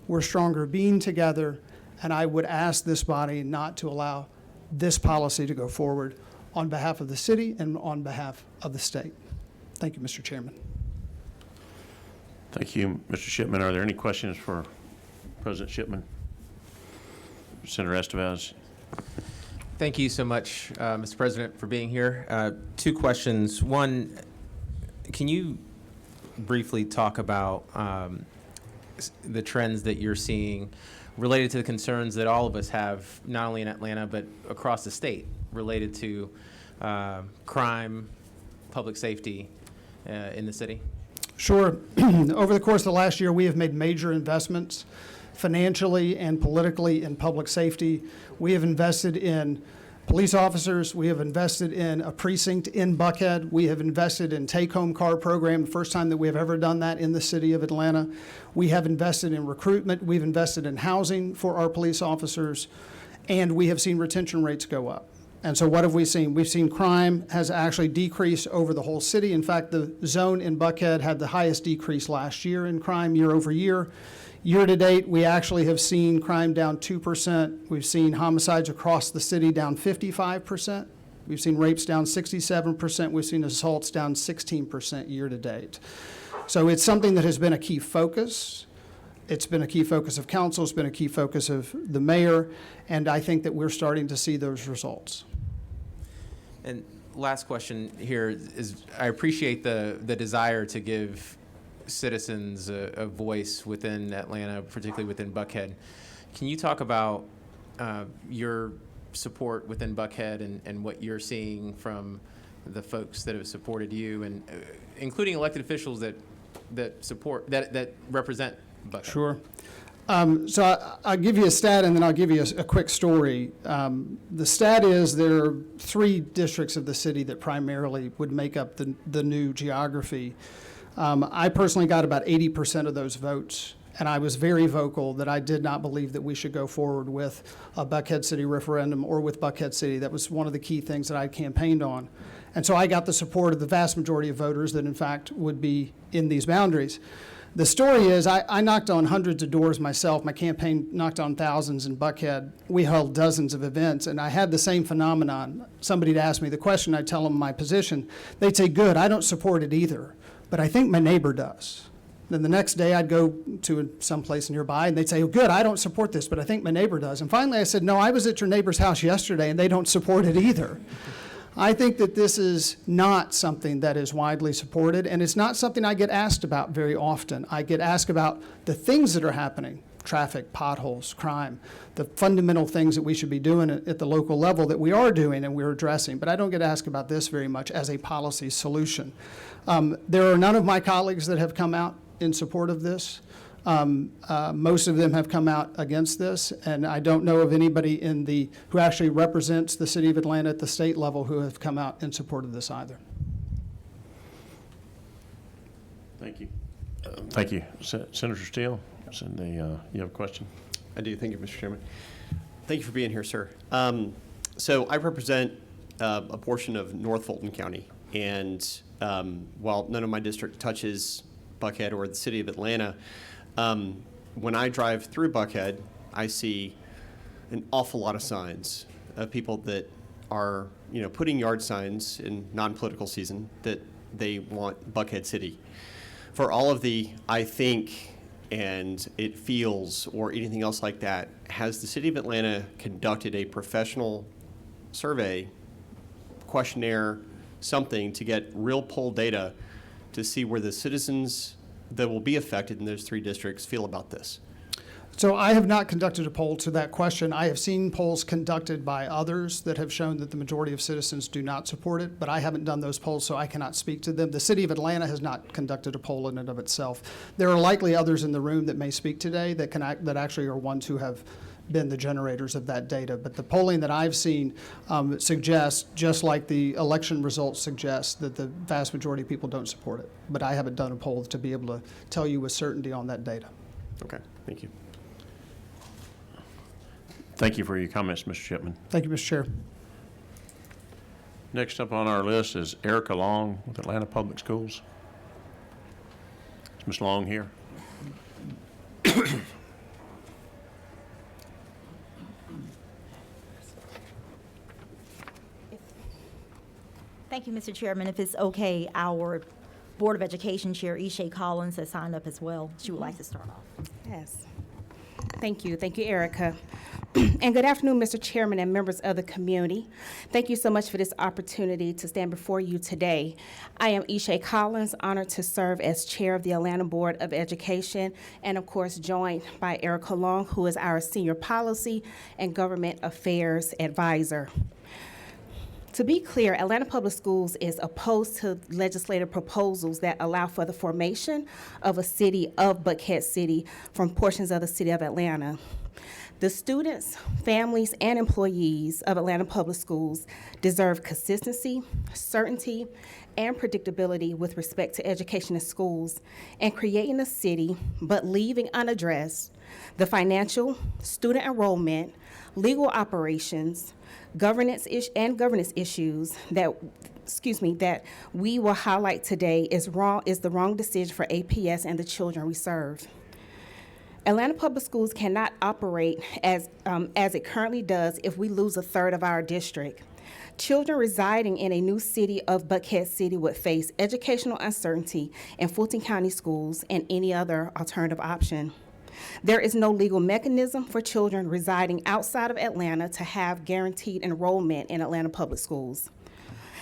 we're stronger being together, and I would ask this body not to allow this policy to go forward on behalf of the city and on behalf of the state. Thank you, Mr. Chairman. Thank you, Mr. Shipman. Are there any questions for President Shipman? Senator Estevez? Thank you so much, Mr. President, for being here. Two questions. One, can you briefly talk about the trends that you're seeing related to the concerns that all of us have, not only in Atlanta, but across the state, related to crime, public safety in the city? Sure. Over the course of the last year, we have made major investments financially and politically in public safety. We have invested in police officers. We have invested in a precinct in Buckhead. We have invested in take-home car program, the first time that we have ever done that in the city of Atlanta. We have invested in recruitment. We've invested in housing for our police officers, and we have seen retention rates go up. And so what have we seen? We've seen crime has actually decreased over the whole city. In fact, the zone in Buckhead had the highest decrease last year in crime year over year. Year to date, we actually have seen crime down 2%. We've seen homicides across the city down 55%. We've seen rapes down 67%. We've seen assaults down 16% year to date. So it's something that has been a key focus. It's been a key focus of council. It's been a key focus of the mayor. And I think that we're starting to see those results. And last question here is, I appreciate the desire to give citizens a voice within Atlanta, particularly within Buckhead. Can you talk about your support within Buckhead and what you're seeing from the folks that have supported you, and including elected officials that represent Buckhead? Sure. So I'll give you a stat and then I'll give you a quick story. The stat is there are 3 districts of the city that primarily would make up the new geography. I personally got about 80% of those votes, and I was very vocal that I did not believe that we should go forward with a Buckhead City referendum or with Buckhead City. That was one of the key things that I campaigned on. And so I got the support of the vast majority of voters that in fact would be in these boundaries. The story is I knocked on hundreds of doors myself. My campaign knocked on thousands in Buckhead. We held dozens of events, and I had the same phenomenon. Somebody'd ask me the question, I'd tell them my position. They'd say, good, I don't support it either, but I think my neighbor does. Then the next day I'd go to someplace nearby, and they'd say, oh, good, I don't support this, but I think my neighbor does. And finally I said, no, I was at your neighbor's house yesterday, and they don't support it either. I think that this is not something that is widely supported, and it's not something I get asked about very often. I get asked about the things that are happening, traffic, potholes, crime, the fundamental things that we should be doing at the local level that we are doing and we're addressing, but I don't get asked about this very much as a policy solution. There are none of my colleagues that have come out in support of this. Most of them have come out against this, and I don't know of anybody who actually represents the city of Atlanta at the state level who have come out in support of this either. Thank you. Thank you. Senator Steele, you have a question? I do. Thank you, Mr. Chairman. Thank you for being here, sir. So I represent a portion of North Fulton County, and while none of my district touches Buckhead or the city of Atlanta, when I drive through Buckhead, I see an awful lot of signs of people that are, putting yard signs in non-political season that they want Buckhead City. For all of the I think and it feels or anything else like that, has the city of Atlanta conducted a professional survey, questionnaire, something to get real poll data to see where the citizens that will be affected in those 3 districts feel about this? So I have not conducted a poll to that question. I have seen polls conducted by others that have shown that the majority of citizens do not support it, but I haven't done those polls, so I cannot speak to them. The city of Atlanta has not conducted a poll in and of itself. There are likely others in the room that may speak today that actually are ones who have been the generators of that data. But the polling that I've seen suggests, just like the election results suggest, that the vast majority of people don't support it. But I haven't done a poll to be able to tell you with certainty on that data. Okay, thank you. Thank you for your comments, Mr. Shipman. Thank you, Mr. Chair. Next up on our list is Erica Long with Atlanta Public Schools. Is Ms. Long here? Thank you, Mr. Chairman. If it's okay, our Board of Education Chair, Ishay Collins, has signed up as well. She would like to start off. Yes. Thank you. Thank you, Erica. And good afternoon, Mr. Chairman and members of the community. Thank you so much for this opportunity to stand before you today. I am Ishay Collins, honored to serve as chair of the Atlanta Board of Education, and of course joined by Erica Long, who is our senior policy and government affairs advisor. To be clear, Atlanta Public Schools is opposed to legislative proposals that allow for the formation of a city of Buckhead City from portions of the city of Atlanta. The students, families, and employees of Atlanta Public Schools deserve consistency, certainty, and predictability with respect to education in schools and creating a city, but leaving unaddressed the financial, student enrollment, legal operations, governance issues that we will highlight today is the wrong decision for APS and the children we serve. Atlanta Public Schools cannot operate as it currently does if we lose a third of our district. Children residing in a new city of Buckhead City would face educational uncertainty in Fulton County schools and any other alternative option. There is no legal mechanism for children residing outside of Atlanta to have guaranteed enrollment in Atlanta Public Schools.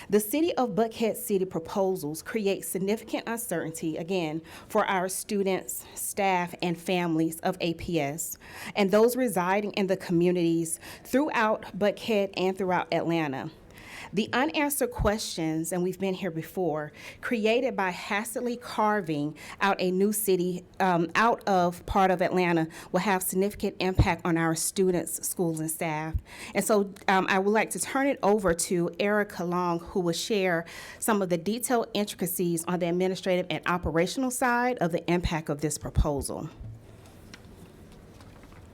The City of Buckhead City proposals create significant uncertainty, again, for our students, staff, and families of APS, and those residing in the communities throughout Buckhead and throughout Atlanta. The unanswered questions, and we've been here before, created by hastily carving out a new city out of part of Atlanta will have significant impact on our students, schools, and staff. And so I would like to turn it over to Erica Long, who will share some of the detailed intricacies on the administrative and operational side of the impact of this proposal.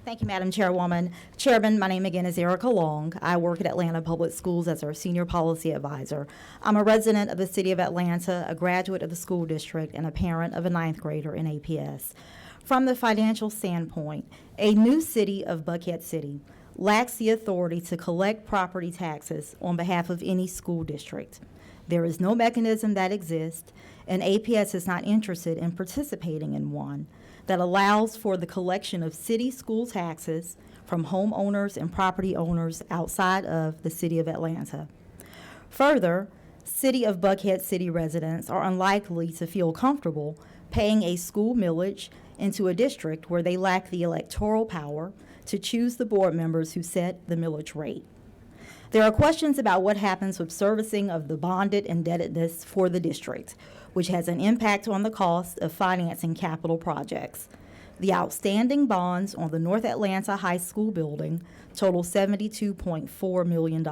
Thank you, Madam Chairwoman. Chairman, my name again is Erica Long. I work at Atlanta Public Schools as our senior policy advisor. I'm a resident of the city of Atlanta, a graduate of the school district, and a parent of a 9th grader in APS. From the financial standpoint, a new city of Buckhead City lacks the authority to collect property taxes on behalf of any school district. There is no mechanism that exists, and APS is not interested in participating in one that allows for the collection of city school taxes from homeowners and property owners outside of the city of Atlanta. Further, City of Buckhead City residents are unlikely to feel comfortable paying a school millage into a district where they lack the electoral power to choose the board members who set the millage rate. There are questions about what happens with servicing of the bonded indebtedness for the district, which has an impact on the cost of financing capital projects. The outstanding bonds on the North Atlanta High School building total $72.4 million.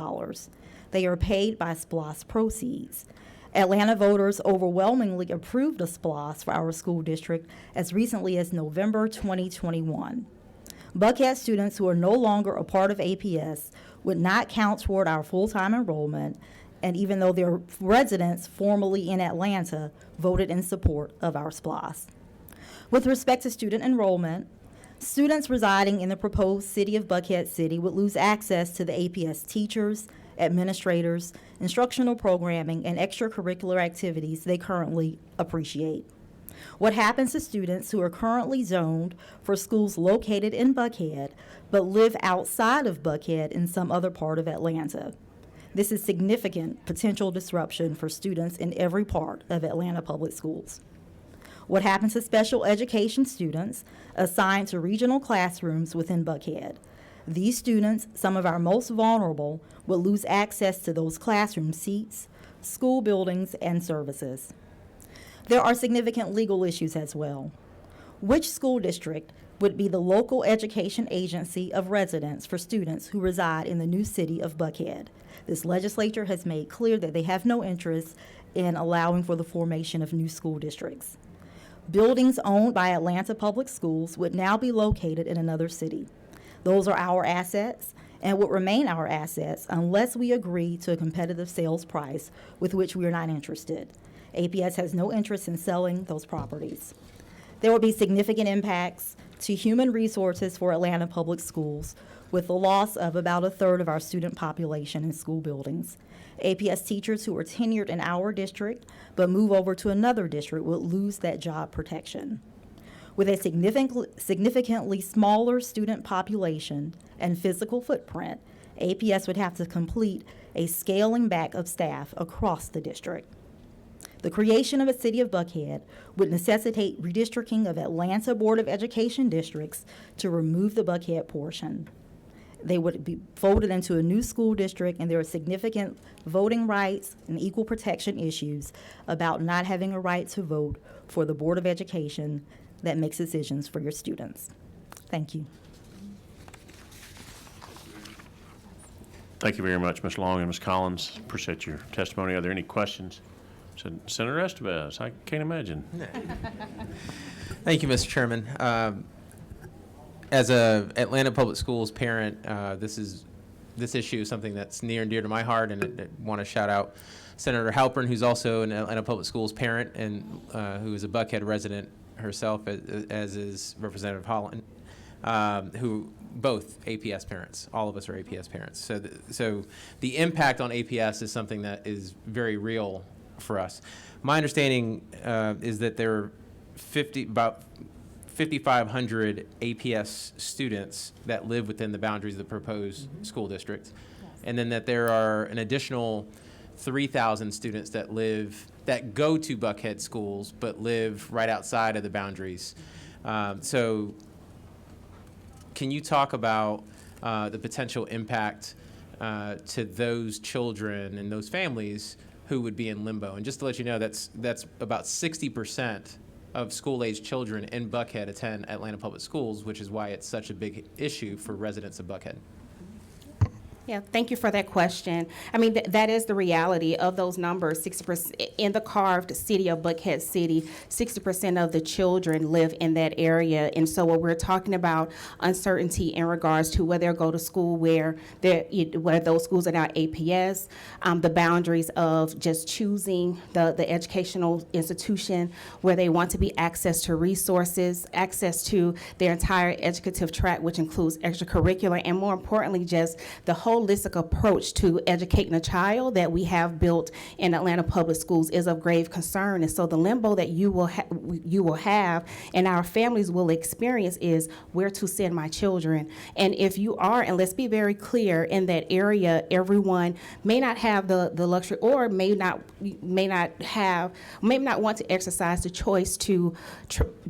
They are paid by SPLOST proceeds. Atlanta voters overwhelmingly approved a SPLOST for our school district as recently as November 2021. Buckhead students who are no longer a part of APS would not count toward our full-time enrollment, and even though their residents formerly in Atlanta voted in support of our SPLOST. With respect to student enrollment, students residing in the proposed city of Buckhead City would lose access to the APS teachers, administrators, instructional programming, and extracurricular activities they currently appreciate. What happens to students who are currently zoned for schools located in Buckhead but live outside of Buckhead in some other part of Atlanta? This is significant potential disruption for students in every part of Atlanta Public Schools. What happens to special education students assigned to regional classrooms within Buckhead? These students, some of our most vulnerable, will lose access to those classroom seats, school buildings, and services. There are significant legal issues as well. Which school district would be the local education agency of residence for students who reside in the new city of Buckhead? This legislature has made clear that they have no interest in allowing for the formation of new school districts. Buildings owned by Atlanta Public Schools would now be located in another city. Those are our assets and would remain our assets unless we agree to a competitive sales price with which we are not interested. APS has no interest in selling those properties. There will be significant impacts to human resources for Atlanta Public Schools with the loss of about a third of our student population in school buildings. APS teachers who are tenured in our district but move over to another district will lose that job protection. With a significantly smaller student population and physical footprint, APS would have to complete a scaling back of staff across the district. The creation of a city of Buckhead would necessitate redistricting of Atlanta Board of Education districts to remove the Buckhead portion. They would be folded into a new school district, and there are significant voting rights and equal protection issues about not having a right to vote for the Board of Education that makes decisions for your students. Thank you. Thank you very much, Ms. Long and Ms. Collins. Appreciate your testimony. Are there any questions? Senator Estevez, I can't imagine. Thank you, Mr. Chairman. As a Atlanta Public Schools parent, this issue is something that's near and dear to my heart, and I want to shout out Senator Halpern, who's also an Atlanta Public Schools parent and who is a Buckhead resident herself, as is Representative Holland, who both APS parents. All of us are APS parents. So the impact on APS is something that is very real for us. My understanding is that there are about 5,500 APS students that live within the boundaries of the proposed school district, and then that there are an additional 3,000 students that go to Buckhead schools but live right outside of the boundaries. So can you talk about the potential impact to those children and those families who would be in limbo? And just to let you know, that's about 60% of school-age children in Buckhead attend Atlanta Public Schools, which is why it's such a big issue for residents of Buckhead. Yeah, thank you for that question. I mean, that is the reality of those numbers. 60% in the carved city of Buckhead City, 60% of the children live in that area. And so when we're talking about uncertainty in regards to whether they'll go to school where those schools are now APS, the boundaries of just choosing the educational institution where they want to be access to resources, access to their entire educative track, which includes extracurricular, and more importantly, just the holistic approach to educating a child that we have built in Atlanta Public Schools is of grave concern. And so the limbo that you will have and our families will experience is where to send my children. And if you are, and let's be very clear, in that area, everyone may not have the luxury or may not want to exercise the choice to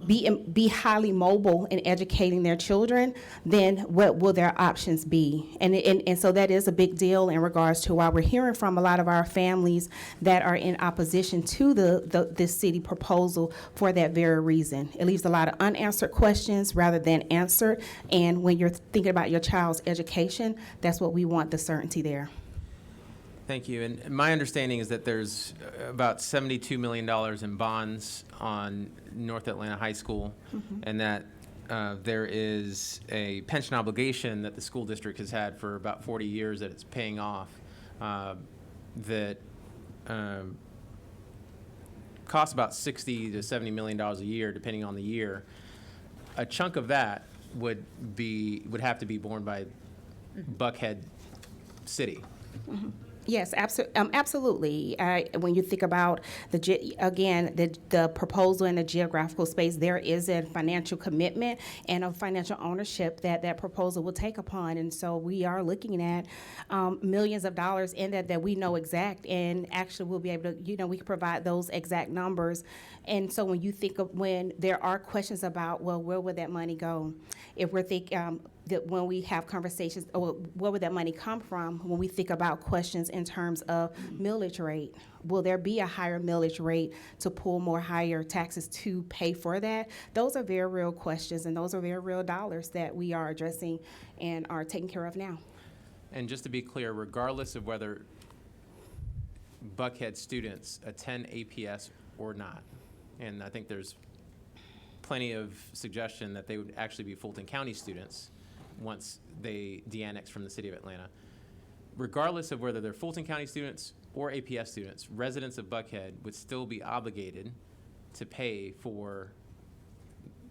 be highly mobile in educating their children, then what will their options be? And so that is a big deal in regards to why we're hearing from a lot of our families that are in opposition to this city proposal for that very reason. It leaves a lot of unanswered questions rather than answered. And when you're thinking about your child's education, that's what we want, the certainty there. Thank you. And my understanding is that there's about $72 million in bonds on North Atlanta High School, and that there is a pension obligation that the school district has had for about 40 years that it's paying off, that costs about $60 to $70 million a year, depending on the year. A chunk of that would have to be borne by Buckhead City. Yes, absolutely. When you think about the proposal in the geographical space, there is a financial commitment and a financial ownership that proposal will take upon, and so we are looking at millions of dollars in that we know exact, and actually we'll be able to, we can provide those exact numbers. And so when you think of when there are questions about, well, where would that money go? If we're thinking that when we have conversations, or where would that money come from? When we think about questions in terms of millage rate, will there be a higher millage rate to pull more higher taxes to pay for that? Those are very real questions, and those are very real dollars that we are addressing and are taking care of now. And just to be clear, regardless of whether Buckhead students attend APS or not, and I think there's plenty of suggestion that they would actually be Fulton County students once they de-annex from the city of Atlanta. Regardless of whether they're Fulton County students or APS students, residents of Buckhead would still be obligated to pay for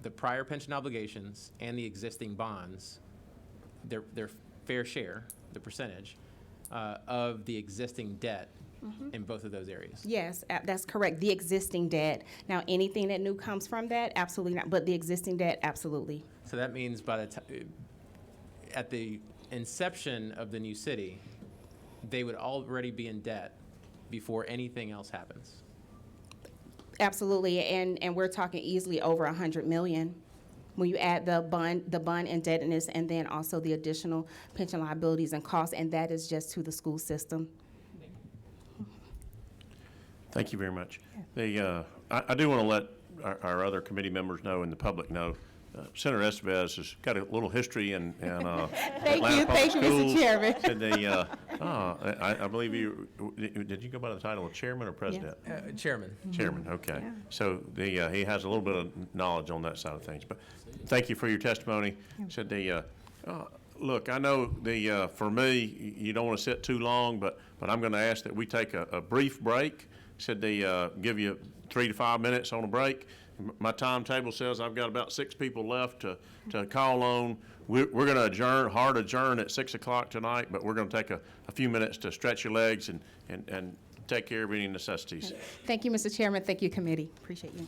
the prior pension obligations and the existing bonds, their fair share, the percentage, of the existing debt in both of those areas. Yes, that's correct. The existing debt. Now, anything that new comes from that, absolutely not. But the existing debt, absolutely. So that means by the time, at the inception of the new city, they would already be in debt before anything else happens. Absolutely, and we're talking easily over $100 million. When you add the bond indebtedness, and then also the additional pension liabilities and costs, and that is just to the school system. Thank you very much. I do want to let our other committee members know and the public know, Senator Estevez has got a little history in Atlanta Thank you, Mr. schools. Chairman. And I believe did you go by the title of chairman or president? Chairman. Chairman, okay. So he has a little bit of knowledge on that side of things. But thank you for your testimony. Said look, I know for me, you don't want to sit too long, but I'm going to ask that we take a brief break. Said they give you 3 to 5 minutes on a break. My timetable says I've got about 6 people left to call on. We're going to hard adjourn at 6 o'clock tonight, but we're going to take a few minutes to stretch your legs and take care of any necessities. Thank you, Mr. Chairman. Thank you, committee. Appreciate you.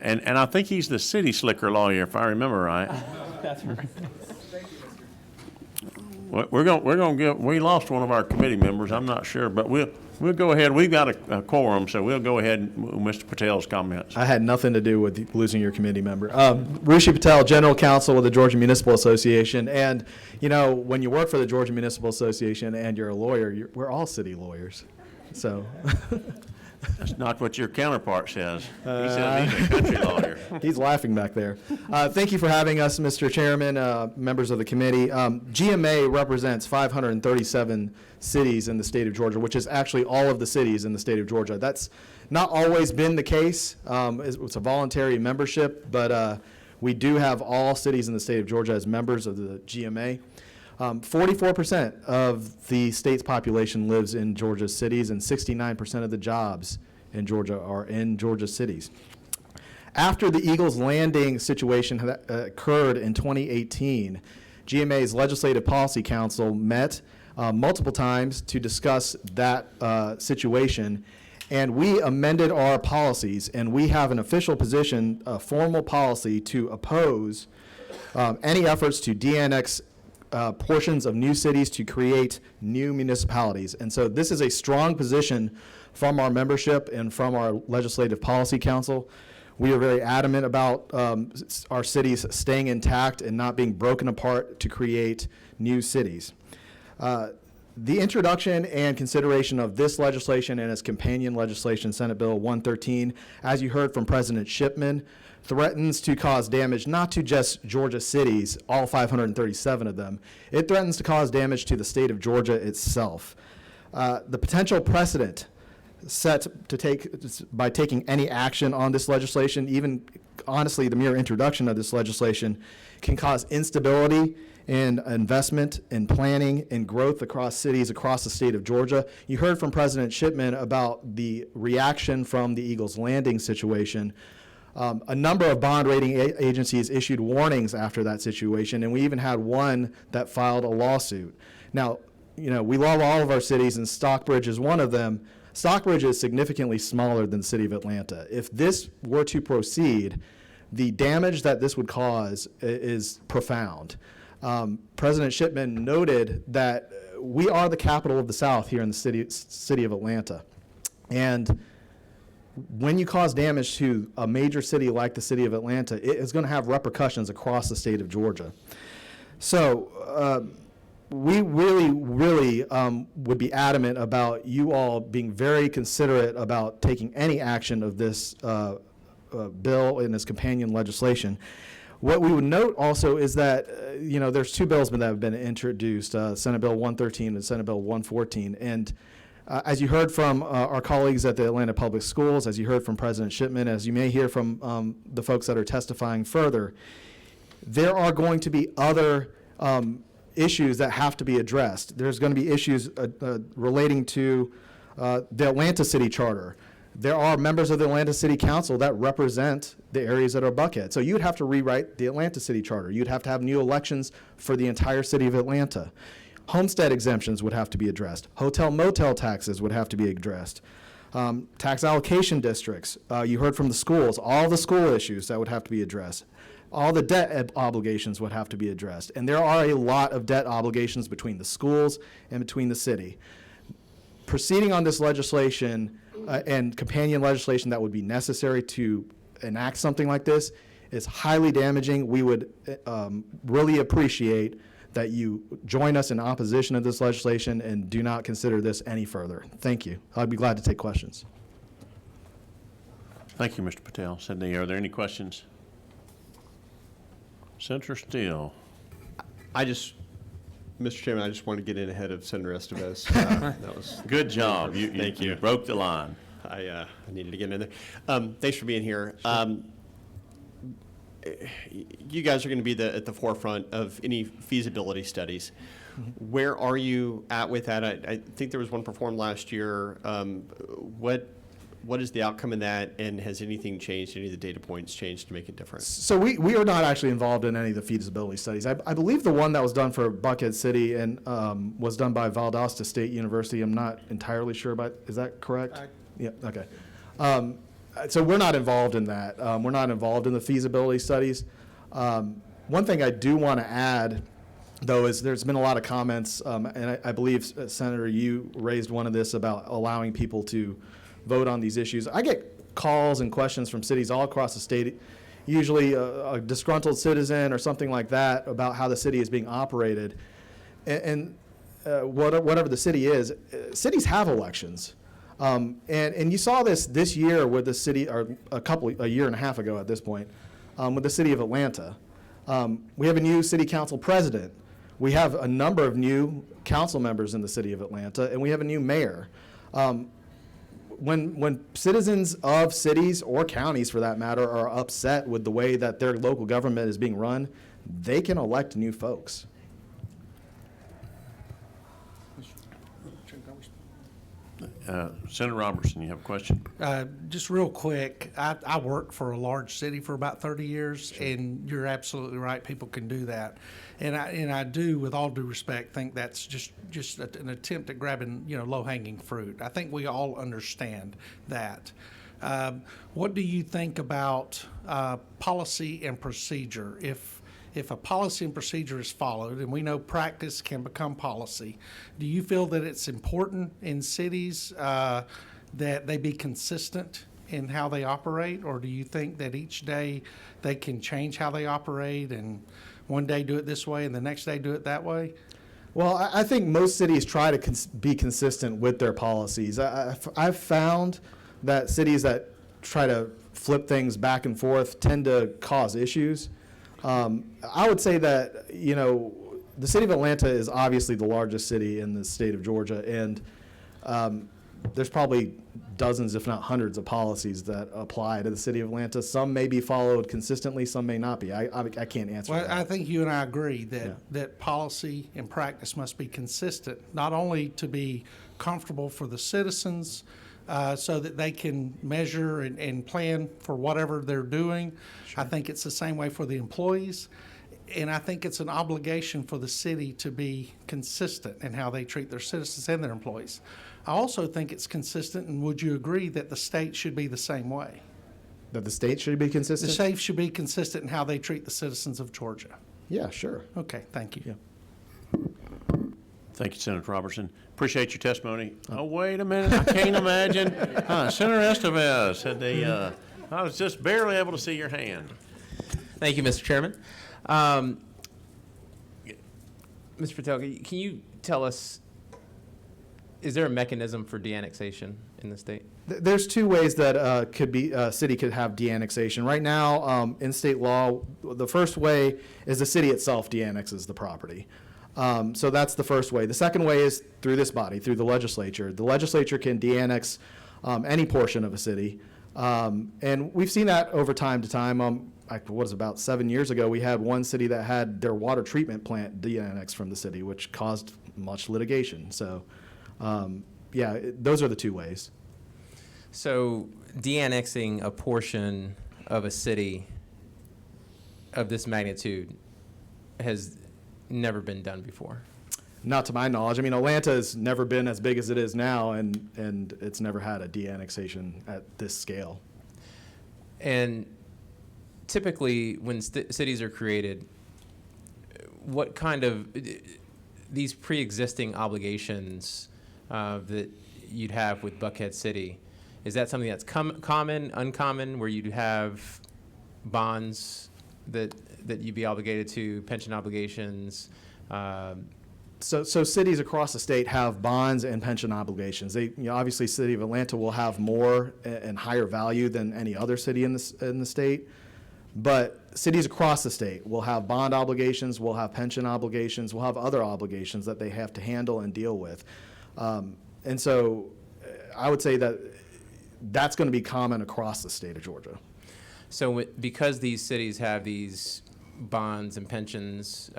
And I think he's the city slicker lawyer, if I remember right. That's right. We're gonna give, we lost one of our committee members, I'm not sure, but we'll go ahead. We've got a quorum, so we'll go ahead with Mr. Patel's comments. I had nothing to do with losing your committee member. Rushi Patel, General Counsel of the Georgia Municipal Association. And, you know, when you work for the Georgia Municipal Association and you're a lawyer, we're all city lawyers. So That's not what your counterpart says. He says he's a country lawyer. he's laughing back there. Thank you for having us, Mr. Chairman, members of the committee. GMA represents 537 cities in the state of Georgia, which is actually all of the cities in the state of Georgia. That's not always been the case. It's a voluntary membership, but we do have all cities in the state of Georgia as members of the GMA. 44% of the state's population lives in Georgia's cities, and 69% of the jobs in Georgia are in Georgia's cities. After the Eagles Landing situation occurred in 2018, GMA's Legislative Policy Council met multiple times to discuss that situation, and we amended our policies, and we have an official position, a formal policy to oppose any efforts to de-annex portions of new cities to create new municipalities. And so this is a strong position from our membership and from our Legislative Policy Council. We are very adamant about our cities staying intact and not being broken apart to create new cities. The introduction and consideration of this legislation and its companion legislation, Senate Bill 113, as you heard from President Shipman, threatens to cause damage not to just Georgia cities, all 537 of them. It threatens to cause damage to the state of Georgia itself. The potential precedent set to take by taking any action on this legislation, even honestly the mere introduction of this legislation, can cause instability in investment, in planning, and growth across cities across the state of Georgia. You heard from President Shipman about the reaction from the Eagles Landing situation. A number of bond rating agencies issued warnings after that situation, and we even had one that filed a lawsuit. Now, you know, we love all of our cities, and Stockbridge is one of them. Stockbridge is significantly smaller than the city of Atlanta. If this were to proceed, the damage that this would cause is profound. President Shipman noted that we are the capital of the South here in the city of Atlanta. And when you cause damage to a major city like the city of Atlanta, it is going to have repercussions across the state of Georgia. So we really would be adamant about you all being very considerate about taking any action of this bill and its companion legislation. What we would note also is that, you know, there's two bills that have been introduced, Senate Bill 113 and Senate Bill 114. And as you heard from our colleagues at the Atlanta Public Schools, as you heard from President Shipman, as you may hear from the folks that are testifying further, there are going to be other issues that have to be addressed. There's going to be issues relating to the Atlanta City Charter. There are members of the Atlanta City Council that represent the areas that are buckhead. So you would have to rewrite the Atlanta City Charter. You'd have to have new elections for the entire city of Atlanta. Homestead exemptions would have to be addressed. Hotel motel taxes would have to be addressed. Tax allocation districts, you heard from the schools, all the school issues that would have to be addressed. All the debt obligations would have to be addressed. And there are a lot of debt obligations between the schools and between the city. Proceeding on this legislation and companion legislation that would be necessary to enact something like this is highly damaging. We would really appreciate that you join us in opposition of this legislation and do not consider this any further. Thank you. I'd be glad to take questions. Thank you, Mr. Patel. Sydney, are there any questions? Senator Steele. Mr. Chairman, I just want to get in ahead of Senator Estevez. That was Good job. Thank you. You broke the line. I needed to get in there. Thanks for being here. You guys are going to be at the forefront of any feasibility studies. Where are you at with that? I think there was one performed last year. What is the outcome in that, and has anything changed, any of the data points changed to make it different? So we are not actually involved in any of the feasibility studies. I believe the one that was done for Buckhead City and was done by Valdosta State University. I'm not entirely sure about, is that correct? Yeah, okay. So we're not involved in that. We're not involved in the feasibility studies. One thing I do want to add, though, is there's been a lot of comments, and I believe, Senator, you raised one of this about allowing people to vote on these issues. I get calls and questions from cities all across the state, usually a disgruntled citizen or something like that, about how the city is being operated. And whatever the city is, cities have elections. And you saw this year with the city, or a year and a half ago at this point, with the city of Atlanta. We have a new city council president. We have a number of new council members in the city of Atlanta, and we have a new mayor. When citizens of cities or counties, for that matter, are upset with the way that their local government is being run, they can elect new folks. Senator Robertson, you have a question? Just real quick, I worked for a large city for about 30 years, and you're absolutely right, people can do that. And I do, with all due respect, think that's just an attempt at grabbing, low-hanging fruit. I think we all understand that. What do you think about policy and procedure? If a policy and procedure is followed, and we know practice can become policy, do you feel that it's important in cities that they be consistent in how they operate, or do you think that each day they can change how they operate and one day do it this way and the next day do it that way? Well, I think most cities try to be consistent with their policies. I've found that cities that try to flip things back and forth tend to cause issues. I would say that, the city of Atlanta is obviously the largest city in the state of Georgia, and there's probably dozens, if not hundreds, of policies that apply to the city of Atlanta. Some may be followed consistently, some may not be. I can't answer Well, that. I think you and I agree that policy and practice must be consistent, not only to be comfortable for the citizens, so that they can measure and plan for whatever they're doing. Sure. I think it's the same way for the employees. And I think it's an obligation for the city to be consistent in how they treat their citizens and their employees. I also think it's consistent, and would you agree that the state should be the same way? That the state should be The consistent? state should be consistent in how they treat the citizens of Georgia. Yeah, sure. Okay, thank you. Yeah. Thank you, Senator Robertson. Appreciate your testimony. Oh, wait a minute, I can't imagine. Senator Estevez said I was just barely able to see your hand. Thank you, Mr. Chairman. Mr. Patel, can you tell us, is there a mechanism for de-annexation in the state? There's two ways that a city could have de-annexation. Right now, in state law, the first way is the city itself de-annexes the property. So that's the first way. The second way is through this body, through the legislature. The legislature can de-annex any portion of a city. And we've seen that over time to time. About 7 years ago, we had one city that had their water treatment plant de-annexed from the city, which caused much litigation. So, those are the two ways. So de-annexing a portion of a city of this magnitude has never been done before. Not to my knowledge. I mean, Atlanta has never been as big as it is now, and it's never had a de-annexation at this scale. And typically, when cities are created, what kind of these pre-existing obligations that you'd have with Buckhead City, is that something that's common, uncommon, where you'd have bonds that you'd be obligated to, pension obligations? So cities across the state have bonds and pension obligations. Obviously, City of Atlanta will have more and higher value than any other city in the state. But cities across the state will have bond obligations, will have pension obligations, will have other obligations that they have to handle and deal with. And so I would say that that's going to be common across the state of Georgia. So because these cities have these bonds and pensions,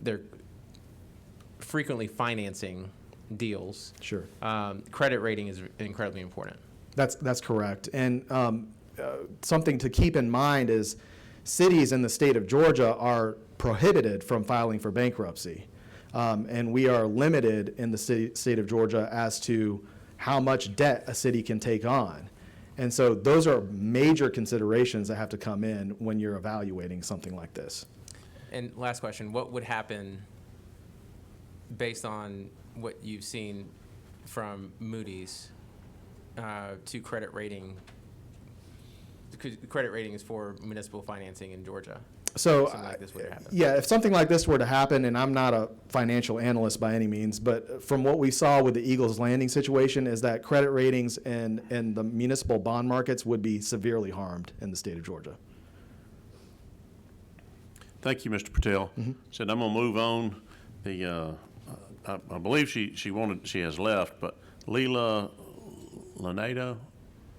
they're frequently financing deals. Sure. Credit rating is incredibly important. That's correct. And something to keep in mind is cities in the state of Georgia are prohibited from filing for bankruptcy. And we are limited in the state of Georgia as to how much debt a city can take on. And so those are major considerations that have to come in when you're evaluating something like this. And last question, what would happen based on what you've seen from Moody's to credit rating? Because credit ratings for municipal financing in Georgia. So, Something like this would happen. yeah, if something like this were to happen, and I'm not a financial analyst by any means, but from what we saw with the Eagles Landing situation is that credit ratings and the municipal bond markets would be severely harmed in the state of Georgia. Thank you, Mr. Patel. Said I'm gonna move on. I believe she has left, but Leela Lanado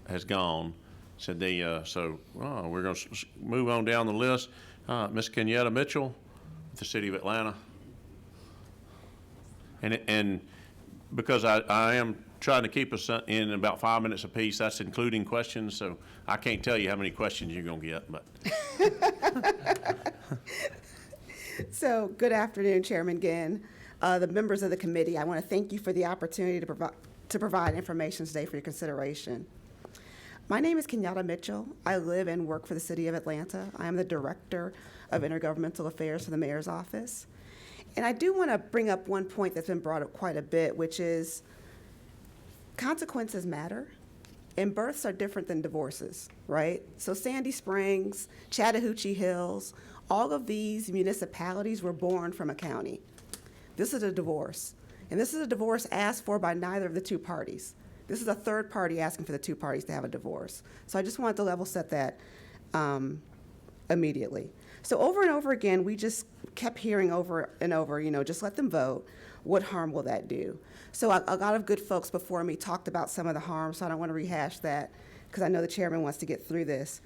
has gone. Said we're gonna move on down the list. Ms. Kenyatta Mitchell, with the City of Atlanta. And because I am trying to keep us in about 5 minutes apiece, that's including questions, so I can't tell you how many questions you're gonna get, but. So, good afternoon, Chairman Ginn, the members of the committee. I want to thank you for the opportunity to provide information today for your consideration. My name is Kenyatta Mitchell. I live and work for the City of Atlanta. I am the Director of Intergovernmental Affairs for the Mayor's Office. And I do want to bring up one point that's been brought up quite a bit, which is consequences matter, and births are different than divorces, right? So Sandy Springs, Chattahoochee Hills, all of these municipalities were born from a county. This is a divorce. And this is a divorce asked for by neither of the two parties. This is a third party asking for the two parties to have a divorce. So I just wanted to level set that immediately. So over and over again, we just kept hearing over and over, just let them vote. What harm will that do? So a lot of good folks before me talked about some of the harm, so I don't want to rehash that because I know the chairman wants to get through this.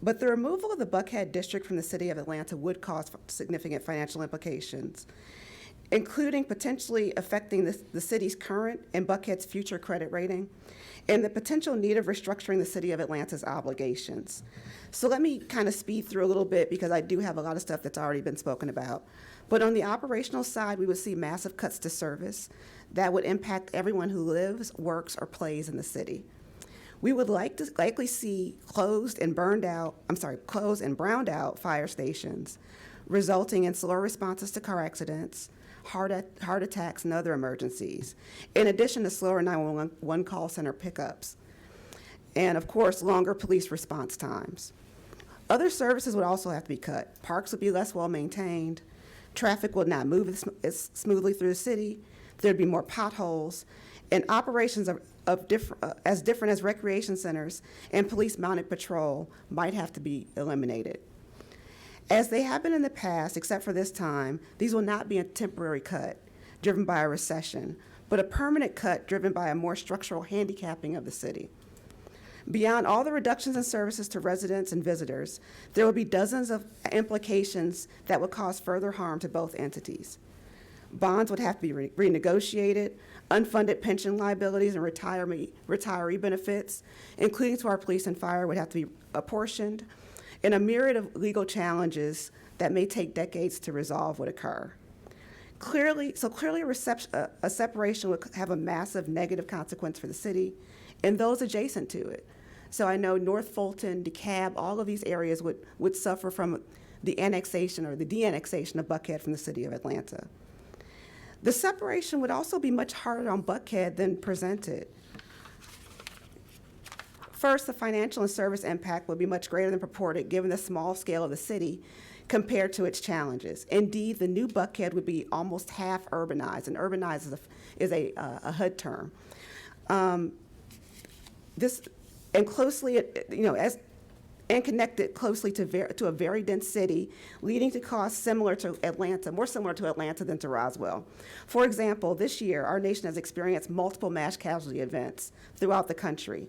But the removal of the Buckhead district from the City of Atlanta would cause significant financial implications, including potentially affecting the city's current and Buckhead's future credit rating, and the potential need of restructuring the City of Atlanta's obligations. So let me kind of speed through a little bit because I do have a lot of stuff that's already been spoken about. But on the operational side, we would see massive cuts to service that would impact everyone who lives, works, or plays in the city. We would likely see closed and browned out fire stations, resulting in slower responses to car accidents, heart attacks, and other emergencies, in addition to slower 911 call center pickups, and of course, longer police response times. Other services would also have to be cut. Parks would be less well maintained, traffic would not move as smoothly through the city, there'd be more potholes, and operations as different as recreation centers and police mounted patrol might have to be eliminated. As they have been in the past, except for this time, these will not be a temporary cut driven by a recession, but a permanent cut driven by a more structural handicapping of the city. Beyond all the reductions in services to residents and visitors, there will be dozens of implications that would cause further harm to both entities. Bonds would have to be renegotiated, unfunded pension liabilities and retiree benefits, including to our police and fire, would have to be apportioned, and a myriad of legal challenges that may take decades to resolve would occur. Clearly, a separation would have a massive negative consequence for the city and those adjacent to it. So I know North Fulton, DeKalb, all of these areas would suffer from the annexation or the de-annexation of Buckhead from the City of Atlanta. The separation would also be much harder on Buckhead than presented. First, the financial and service impact would be much greater than purported given the small scale of the city compared to its challenges. Indeed, the new Buckhead would be almost half urbanized, and urbanized is a HUD term. And connected closely to a very dense city, leading to costs similar to Atlanta, more similar to Atlanta than to Roswell. For example, this year, our nation has experienced multiple mass casualty events throughout the country.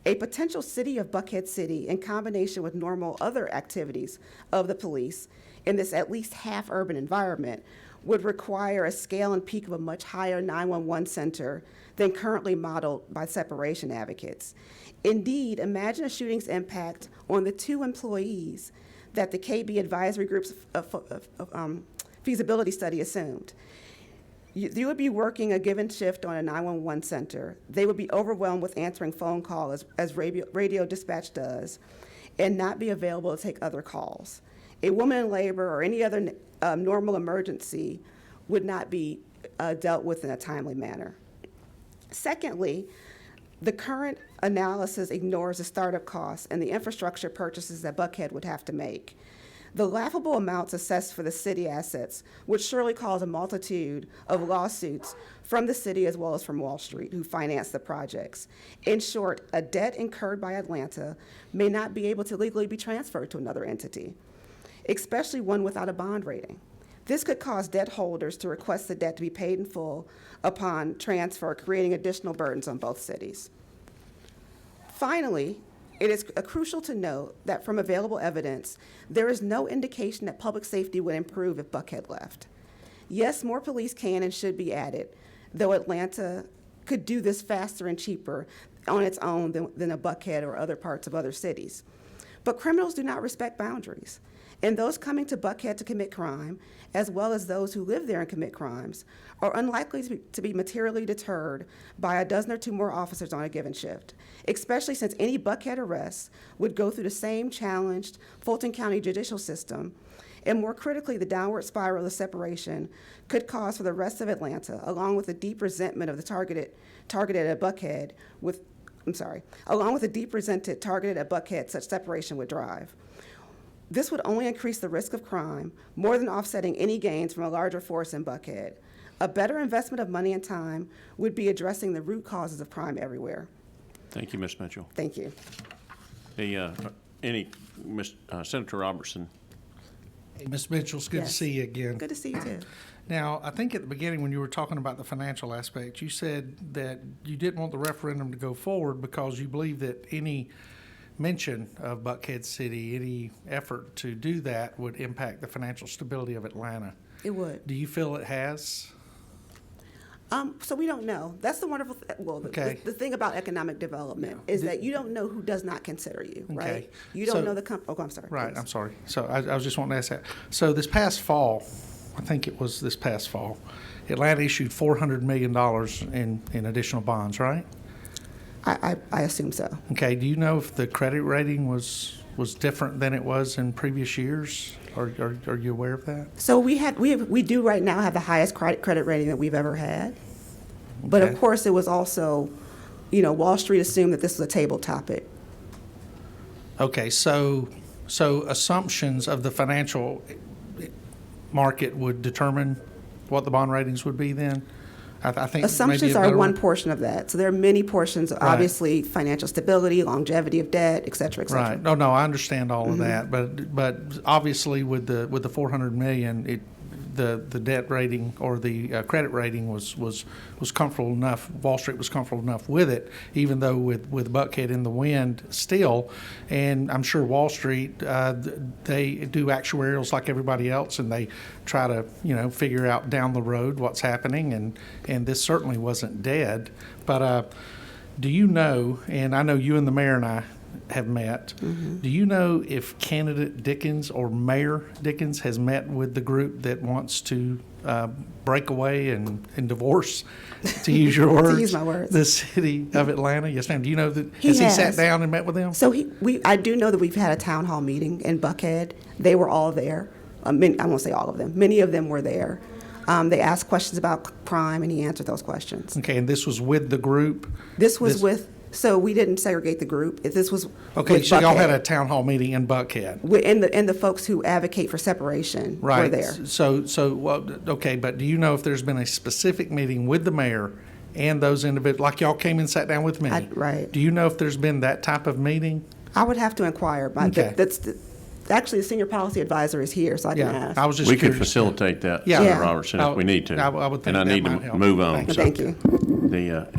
A potential city of Buckhead City, in combination with normal other activities of the police in this at least half urban environment, would require a scale and peak of a much higher 911 center than currently modeled by separation advocates. Indeed, imagine a shooting's impact on the 2 employees that the KB Advisory Group's feasibility study assumed. You would be working a given shift on a 911 center. They would be overwhelmed with answering phone calls as radio dispatch does and not be available to take other calls. A woman in labor or any other normal emergency would not be dealt with in a timely manner. Secondly, the current analysis ignores the startup costs and the infrastructure purchases that Buckhead would have to make. The laughable amounts assessed for the city assets would surely cause a multitude of lawsuits from the city as well as from Wall Street, who finance the projects. In short, a debt incurred by Atlanta may not be able to legally be transferred to another entity, especially one without a bond rating. This could cause debt holders to request the debt to be paid in full upon transfer, creating additional burdens on both cities. Finally, it is crucial to note that from available evidence, there is no indication that public safety would improve if Buckhead left. Yes, more police can and should be added, though Atlanta could do this faster and cheaper on its own than a Buckhead or other parts of other cities. But criminals do not respect boundaries, and those coming to Buckhead to commit crime, as well as those who live there and commit crimes, are unlikely to be materially deterred by a dozen or two more officers on a given shift, especially since any Buckhead arrests would go through the same challenged Fulton County judicial system, and more critically, the downward spiral of separation could cause for the rest of Atlanta, along with the deep resentment of the targeted at Buckhead, along with the deep resentment targeted at Buckhead, such separation would drive. This would only increase the risk of crime, more than offsetting any gains from a larger force in Buckhead. A better investment of money and time would be addressing the root causes of crime everywhere. Thank you, Ms. Mitchell. Thank you. Senator Robertson. Hey, Ms. Mitchell, it's good to Yes. see you again. Good to see you too. Now, I think at the beginning when you were talking about the financial aspect, you said that you didn't want the referendum to go forward because you believe that any mention of Buckhead City, any effort to do that would impact the financial stability of Atlanta. It would. Do you feel it has? So we don't know. That's the wonderful, Okay. the thing about economic development is that you don't know who does not consider you, right? Okay. You don't So- know the I'm sorry. Right, please. I'm sorry. So I was just wanting to ask that. So this past fall, I think it was this past fall, Atlanta issued $400 million in additional bonds, right? I assume so. Okay, do you know if the credit rating was different than it was in previous years? Are you aware of that? So we do right now have the highest credit rating that we've ever had. But of Okay. course, it was also, Wall Street assumed that this was a table topic. Okay, so assumptions of the financial market would determine what the bond ratings would be then? I think maybe Assumptions a are better one word- portion of that. So there are many portions, obviously, financial stability, longevity of debt, et cetera, et cetera. Right. No, I understand all of that, but obviously with the $400 million, the debt rating or the credit rating was comfortable enough. Wall Street was comfortable enough with it, even though with Buckhead in the wind still. And I'm sure Wall Street they do actuarials like everybody else, and they try to figure out down the road what's happening. And this certainly wasn't dead. But do you know? And I know you and the mayor and I have met. Do you know if candidate Dickens or Mayor Dickens has met with the group that wants to break away and divorce, to use your words, use my words. the city of Atlanta? Yes, ma'am. Do you know that? He Has he sat has. down and met with them? So I do know that we've had a town hall meeting in Buckhead. They were all there. I won't say all of them. Many of them were there. They asked questions about crime, and he answered those questions. Okay, and this was with the group? This was so we didn't segregate the group. This was Okay, with so y'all had Buckhead. a town hall meeting in Buckhead? And the folks who advocate for separation were Right. there. Okay, but do you know if there's been a specific meeting with the mayor and those individuals, like y'all came and sat down with me? Right. Do you know if there's been that type of meeting? I would have to inquire. Okay. Actually, the senior policy advisor is here, so I can ask. I was just We could curious. facilitate that, Yeah. Senator Yeah. Robertson, if we need to. I would think And I that need might to help. move on. so Thank you.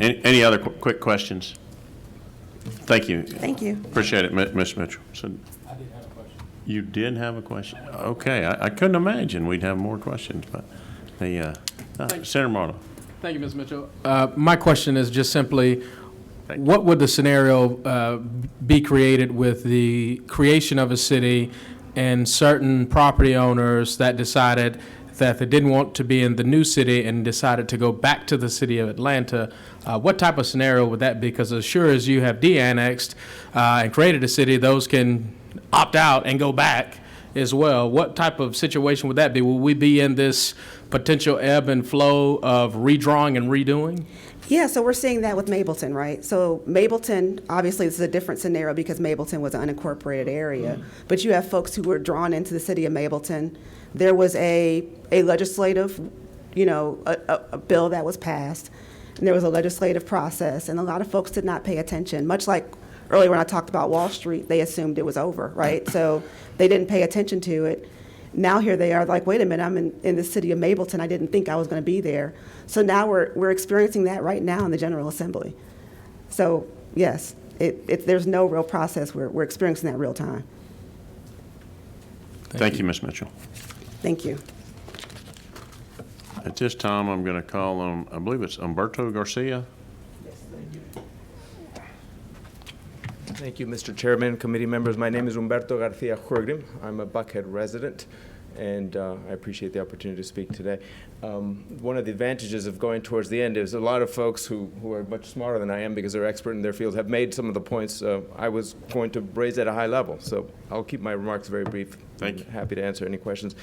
Any other quick questions? Thank you. Thank you. Appreciate it, Ms. Mitchell. So, you did have a question? Okay, I couldn't imagine we'd have more questions, but Senator Marlowe. Thank you, Ms. Mitchell. My question is just simply, what would the scenario be created with the creation of a city and certain property owners that decided that they didn't want to be in the new city and decided to go back to the city of Atlanta, what type of scenario would that be? Because as sure as you have de-annexed and created a city, those can opt out and go back as well. What type of situation would that be? Will we be in this potential ebb and flow of redrawing and redoing? Yeah, so we're seeing that with Mableton, right? So Mableton, obviously, this is a different scenario because Mableton was an unincorporated area. But you have folks who were drawn into the city of Mableton. There was a legislative, a bill that was passed, and there was a legislative process, and a lot of folks did not pay attention. Much like earlier when I talked about Wall Street, they assumed it was over, right? So they didn't pay attention to it. Now here they are like, wait a minute, I'm in the city of Mableton. I didn't think I was going to be there. So now we're experiencing that right now in the General Assembly. So yes, there's no real process. We're experiencing that real time. Thank you, Ms. Mitchell. Thank you. At this time, I'm going to call on, I believe it's Humberto Garcia. Thank you, Mr. Chairman, committee members. My name is Humberto Garcia Juegrim. I'm a Buckhead resident, and I appreciate the opportunity to speak today. One of the advantages of going towards the end is a lot of folks who are much smarter than I am because they're expert in their field have made some of the points I was going to raise at a high level. So I'll keep my remarks very brief. Thank you. Happy to answer any questions.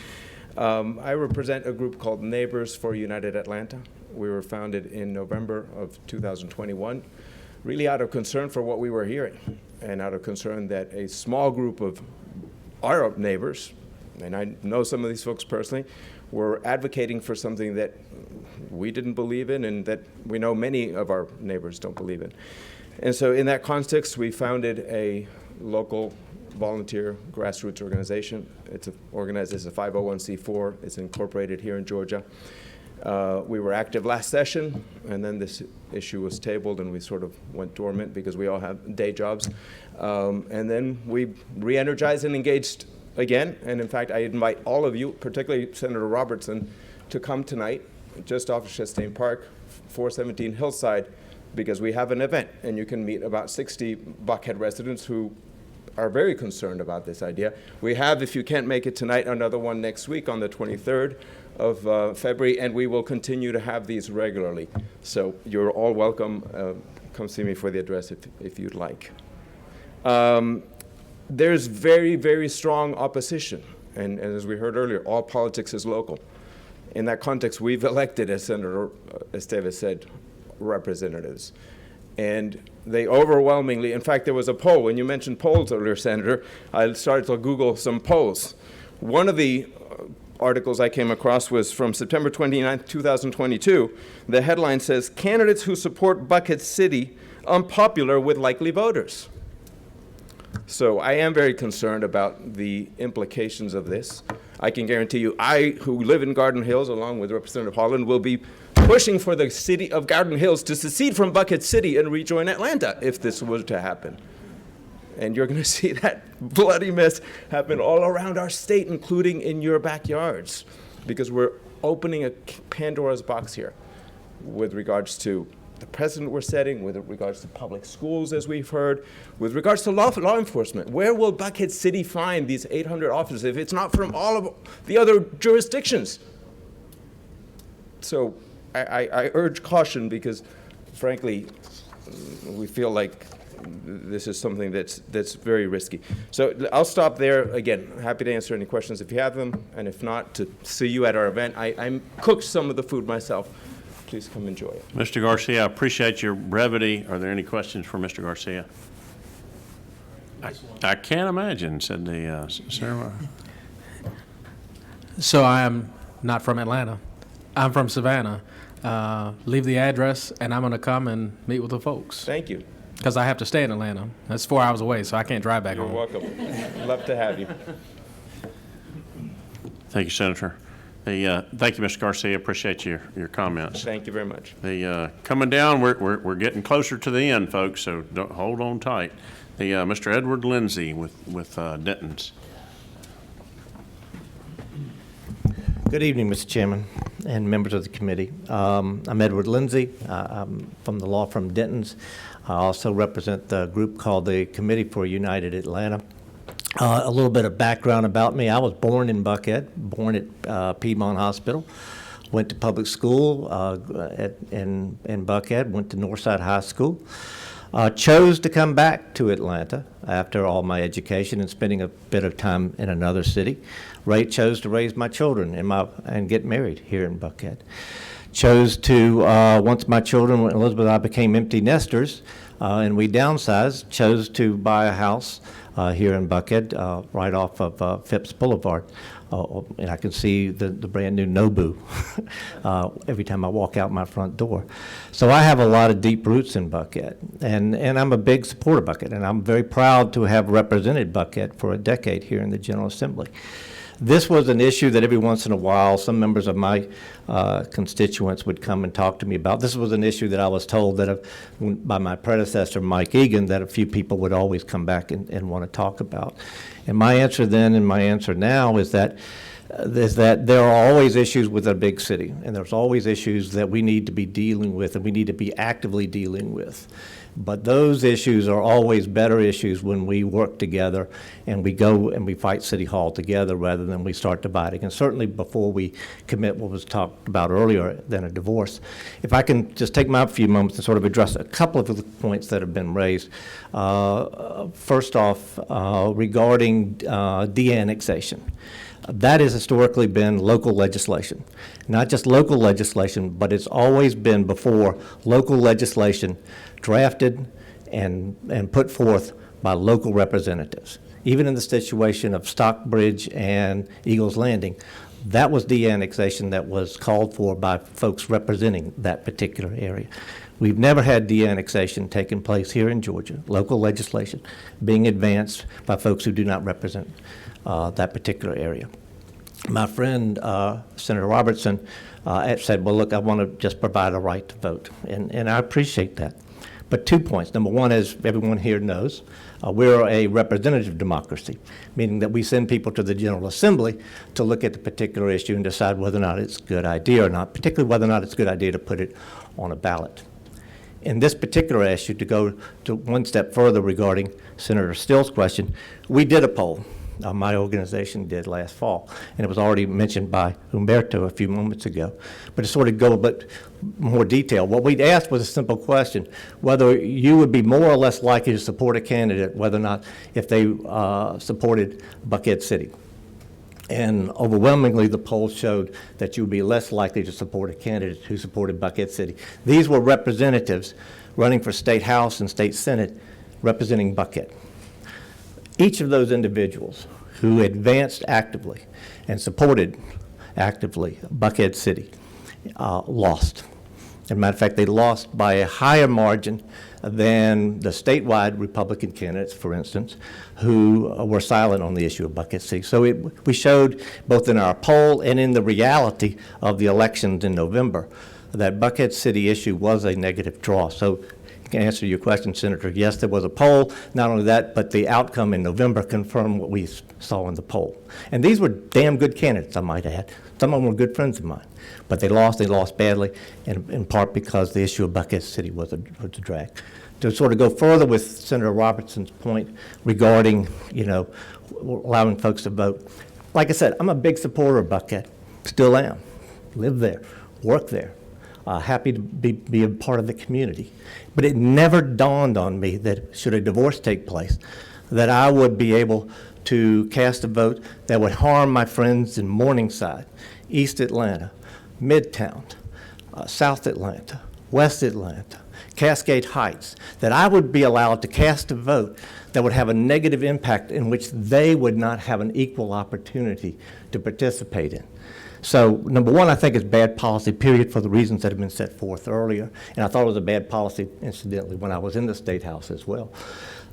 I represent a group called Neighbors for United Atlanta. We were founded in November of 2021. Really out of concern for what we were hearing, and out of concern that a small group of our neighbors, and I know some of these folks personally, were advocating for something that we didn't believe in and that we know many of our neighbors don't believe in. And so in that context, we founded a local volunteer grassroots organization. It's organized as a 501c4. It's incorporated here in Georgia. We were active last session, and then this issue was tabled, and we sort of went dormant because we all have day jobs. And then we re-energized and engaged again. And in fact, I invite all of you, particularly Senator Robertson, to come tonight, just off of Chastain Park, 417 Hillside, because we have an event, and you can meet about 60 Buckhead residents who are very concerned about this idea. We have, if you can't make it tonight, another one next week on the 23rd of February, and we will continue to have these regularly. So you're all welcome. Come see me for the address if you'd like. There's very, very strong opposition, and as we heard earlier, all politics is local. In that context, we've elected, as Senator Estevez said, representatives. And they overwhelmingly, in fact, there was a poll, when you mentioned polls earlier, Senator, I started to Google some polls. One of the articles I came across was from September 29, 2022. The headline says, "Candidates who support Buckhead City unpopular with likely voters." So I am very concerned about the implications of this. I can guarantee you, I, who live in Garden Hills, along with Representative Holland, will be pushing for the city of Garden Hills to secede from Buckhead City and rejoin Atlanta if this were to happen. And you're going to see that bloody mess happen all around our state, including in your backyards, because we're opening a Pandora's box here with regards to the precedent we're setting, with regards to public schools, as we've heard, with regards to law enforcement. Where will Buckhead City find these 800 officers if it's not from all of the other jurisdictions? So I urge caution because, frankly, we feel like this is something that's very risky. So I'll stop there. Again, happy to answer any questions if you have them, and if not, to see you at our event. I cooked some of the food myself. Please come enjoy it. Mr. Garcia, I appreciate your brevity. Are there any questions for Mr. Garcia? I can't imagine, said the Sarah. So I am not from Atlanta. I'm from Savannah. Leave the address, and I'm going to come and meet with the folks. Thank you. Because I have to stay in Atlanta. That's 4 hours away, so I can't drive back You're home. welcome. Love to have you. Thank you, Senator. Thank you, Mr. Garcia. Appreciate your comments. Thank you very much. Coming down, we're getting closer to the end, folks, so hold on tight. Mr. Edward Lindsay with Denton's. Good evening, Mr. Chairman and members of the committee. I'm Edward Lindsay. I'm from the law firm Denton's. I also represent the group called the Committee for United Atlanta. A little bit of background about me. I was born in Buckhead, born at Piedmont Hospital. Went to public school in Buckhead, went to Northside High School. Chose to come back to Atlanta after all my education and spending a bit of time in another city. Chose to raise my children and get married here in Buckhead. Chose to, once my children, Elizabeth and I became empty nesters, and we downsized, chose to buy a house here in Buckhead, right off of Phipps Boulevard. And I can see the brand new Nobu every time I walk out my front door. So I have a lot of deep roots in Buckhead, and I'm a big supporter of Buckhead, and I'm very proud to have represented Buckhead for a decade here in the General Assembly. This was an issue that every once in a while some members of my constituents would come and talk to me about. This was an issue that I was told that by my predecessor, Mike Egan, that a few people would always come back and want to talk about. And my answer then and my answer now is that there are always issues with a big city, and there's always issues that we need to be dealing with and we need to be actively dealing with. But those issues are always better issues when we work together and we go and we fight City Hall together rather than we start dividing. And certainly before we commit what was talked about earlier than a divorce. If I can just take my few moments to sort of address a couple of the points that have been raised. First off, regarding de-annexation. That has historically been local legislation. Not just local legislation, but it's always been before local legislation drafted and put forth by local representatives. Even in the situation of Stockbridge and Eagles Landing, that was de-annexation that was called for by folks representing that particular area. We've never had de-annexation taking place here in Georgia, local legislation being advanced by folks who do not represent that particular area. My friend, Senator Robertson, said, well, look, I want to just provide a right to vote, and I appreciate that. But 2 points. Number one, as everyone here knows, we're a representative democracy, meaning that we send people to the General Assembly to look at the particular issue and decide whether or not it's a good idea or not, particularly whether or not it's a good idea to put it on a ballot. In this particular issue, to go to one step further regarding Senator Still's question, we did a poll. My organization did last fall, and it was already mentioned by Humberto a few moments ago. But to sort of go a bit more detail, what we'd asked was a simple question: whether you would be more or less likely to support a candidate, whether or not if they supported Buckhead City. And overwhelmingly, the poll showed that you would be less likely to support a candidate who supported Buckhead City. These were representatives running for State House and State Senate representing Buckhead. Each of those individuals who advanced actively and supported actively Buckhead City lost. As a matter of fact, they lost by a higher margin than the statewide Republican candidates, for instance, who were silent on the issue of Buckhead City. So we showed both in our poll and in the reality of the elections in November that Buckhead City issue was a negative draw. So to answer your question, Senator, yes, there was a poll. Not only that, but the outcome in November confirmed what we saw in the poll. And these were damn good candidates, I might add. Some of them were good friends of mine. But they lost badly, and in part because the issue of Buckhead City was a drag. To sort of go further with Senator Robertson's point regarding, allowing folks to vote. Like I said, I'm a big supporter of Buckhead. Still am. Live there, work there. Happy to be a part of the community. But it never dawned on me that should a divorce take place, that I would be able to cast a vote that would harm my friends in Morningside, East Atlanta, Midtown, South Atlanta, West Atlanta, Cascade Heights, that I would be allowed to cast a vote that would have a negative impact in which they would not have an equal opportunity to participate in. So, number one, I think it's bad policy, period, for the reasons that have been set forth earlier. And I thought it was a bad policy, incidentally, when I was in the State House as well,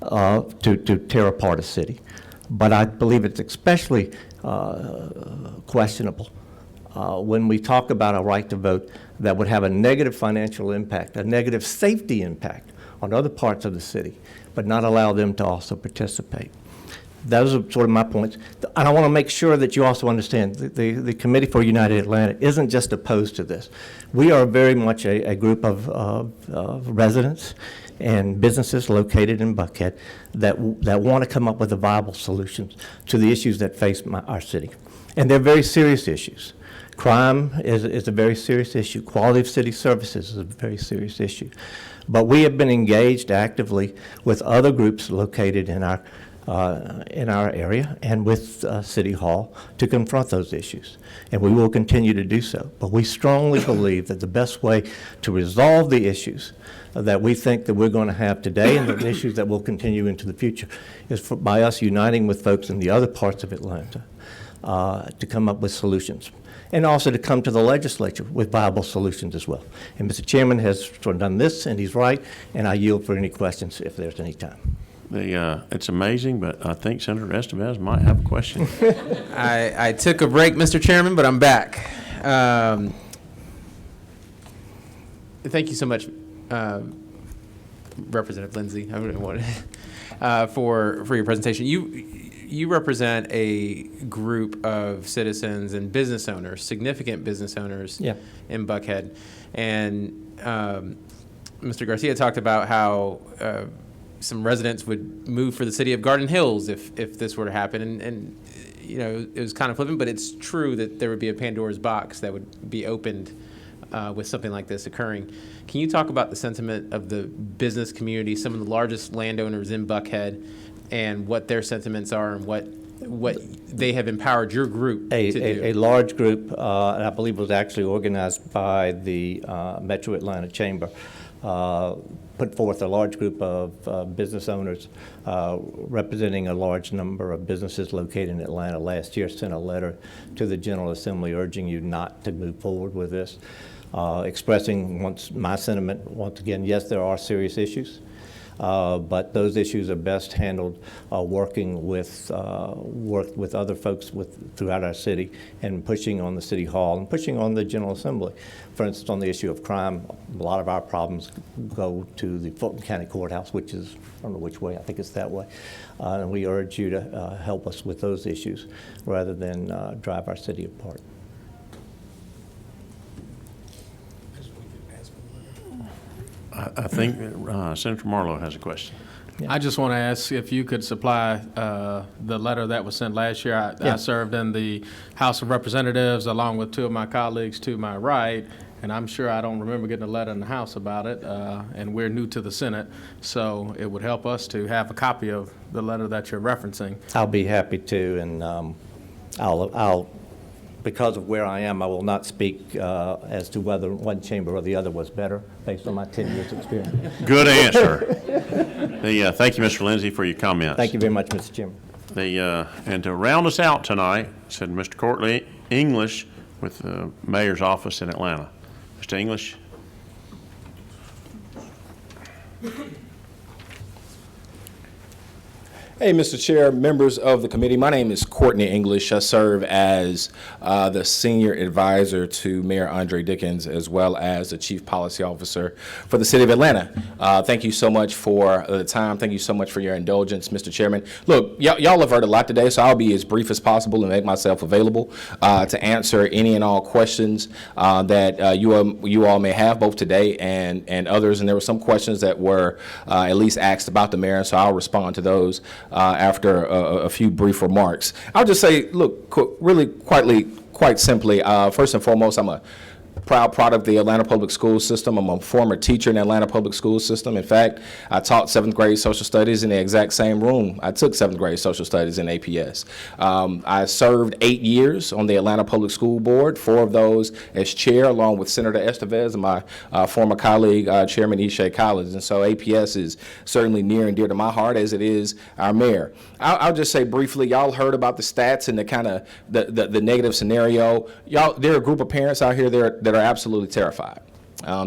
to tear apart a city. But I believe it's especially questionable when we talk about a right to vote that would have a negative financial impact, a negative safety impact on other parts of the city, but not allow them to also participate. Those are sort of my points. And I want to make sure that you also understand the Committee for United Atlanta isn't just opposed to this. We are very much a group of residents and businesses located in Buckhead that want to come up with a viable solutions to the issues that face our city. And they're very serious issues. Crime is a very serious issue. Quality of city services is a very serious issue. But we have been engaged actively with other groups located in our area and with City Hall to confront those issues. And we will continue to do so. But we strongly believe that the best way to resolve the issues that we think that we're going to have today and the issues that will continue into the future is by us uniting with folks in the other parts of Atlanta to come up with solutions. And also to come to the legislature with viable solutions as well. And Mr. Chairman has sort of done this, and he's right, and I yield for any questions if there's any time. It's amazing, but I think Senator Estevez might have a question. I took a break, Mr. Chairman, but I'm back. Thank you so much, Representative Lindsay, for your presentation. You represent a group of citizens and business owners, significant business owners in Buckhead. And Mr. Garcia talked about how some residents would move for the city of Garden Hills if this were to happen. And you know, it was kind of flippant, but it's true that there would be a Pandora's box that would be opened with something like this occurring. Can you talk about the sentiment of the business community, some of the largest landowners in Buckhead, and what their sentiments are and what they have empowered your group to do? A large group, and I believe it was actually organized by the Metro Atlanta Chamber, put forth a large group of business owners representing a large number of businesses located in Atlanta last year, sent a letter to the General Assembly urging you not to move forward with this, expressing my sentiment once again, yes, there are serious issues. But those issues are best handled working with other folks throughout our city and pushing on the City Hall and pushing on the General Assembly. For instance, on the issue of crime, a lot of our problems go to the Fulton County Courthouse, which is, I don't know which way, I think it's that way. And we urge you to help us with those issues rather than drive our city apart. I think Senator Marlowe has a question. I just want to ask if you could supply the letter that was sent last year. I served in the House of Representatives along with two of my colleagues to my right, and I'm sure I don't remember getting a letter in the House about it, and we're new to the Senate, so it would help us to have a copy of the letter that you're referencing. I'll be happy to, and I'll because of where I am, I will not speak as to whether one chamber or the other was better based on my 10 years experience. Good answer. Thank you, Mr. Lindsay, for your comments. Thank you very much, Mr. Chairman. And to round us out tonight, said Mr. Courtney English with the mayor's office in Atlanta. Mr. English. Hey, Mr. Chair, members of the committee, my name is Courtney English. I serve as the senior advisor to Mayor Andre Dickens, as well as the chief policy officer for the city of Atlanta. Thank you so much for the time. Thank you so much for your indulgence, Mr. Chairman. Look, y'all have heard a lot today, so I'll be as brief as possible and make myself available to answer any and all questions that you all may have, both today and others. And there were some questions that were at least asked about the mayor, so I'll respond to those after a few brief remarks. I'll just say, look, really quite simply, first and foremost, I'm a proud product of the Atlanta Public School System. I'm a former teacher in the Atlanta Public School System. In fact, I taught 7th grade social studies in the exact same room I took 7th grade social studies in APS. I served 8 years on the Atlanta Public School Board, 4 of those as chair, along with Senator Estevez and my former colleague, Chairman Ishay Collins. And so APS is certainly near and dear to my heart, as it is our mayor. I'll just say briefly, y'all heard about the stats and the kind of the negative scenario. Y'all, there are a group of parents out here that are absolutely terrified.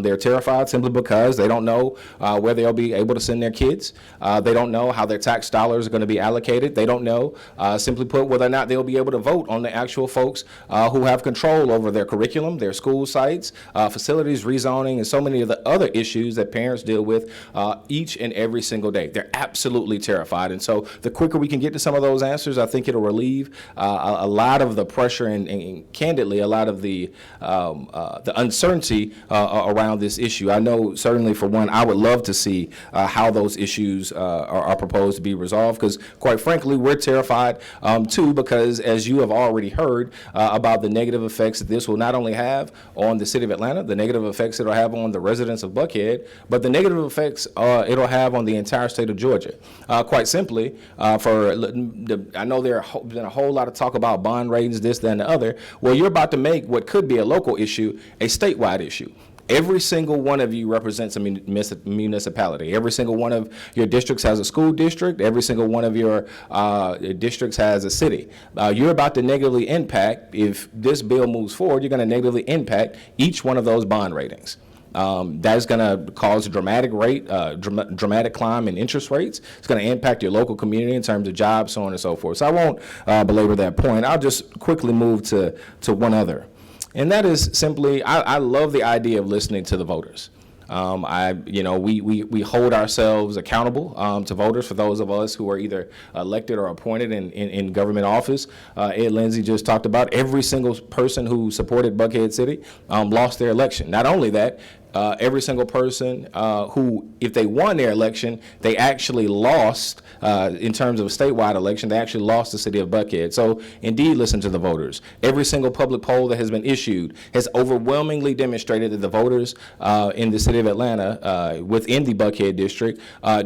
They're terrified simply because they don't know where they'll be able to send their kids. They don't know how their tax dollars are going to be allocated. They don't know, simply put, whether or not they'll be able to vote on the actual folks who have control over their curriculum, their school sites, facilities, rezoning, and so many of the other issues that parents deal with each and every single day. They're absolutely terrified. And so the quicker we can get to some of those answers, I think it'll relieve a lot of the pressure and candidly, a lot of the uncertainty around this issue. I know certainly for one, I would love to see how those issues are proposed to be resolved, because quite frankly, we're terrified too, because as you have already heard about the negative effects that this will not only have on the city of Atlanta, the negative effects it'll have on the residents of Buckhead, but the negative effects it'll have on the entire state of Georgia. Quite simply, I know there have been a whole lot of talk about bond ratings, this, that, and the other. Well, you're about to make what could be a local issue a statewide issue. Every single one of you represents a municipality. Every single one of your districts has a school district. Every single one of your districts has a city. You're about to negatively impact, if this bill moves forward, you're going to negatively impact each one of those bond ratings. That is going to cause a dramatic climb in interest rates. It's going to impact your local community in terms of jobs, so on and so forth. So I won't belabor that point. I'll just quickly move to one other. And that is simply, I love the idea of listening to the voters. We hold ourselves accountable to voters, for those of us who are either elected or appointed in government office. Ed Lindsay just talked about every single person who supported Buckhead City lost their election. Not only that, every single person who, if they won their election, they actually lost, in terms of a statewide election, they actually lost the city of Buckhead. So indeed, listen to the voters. Every single public poll that has been issued has overwhelmingly demonstrated that the voters in the city of Atlanta, within the Buckhead district,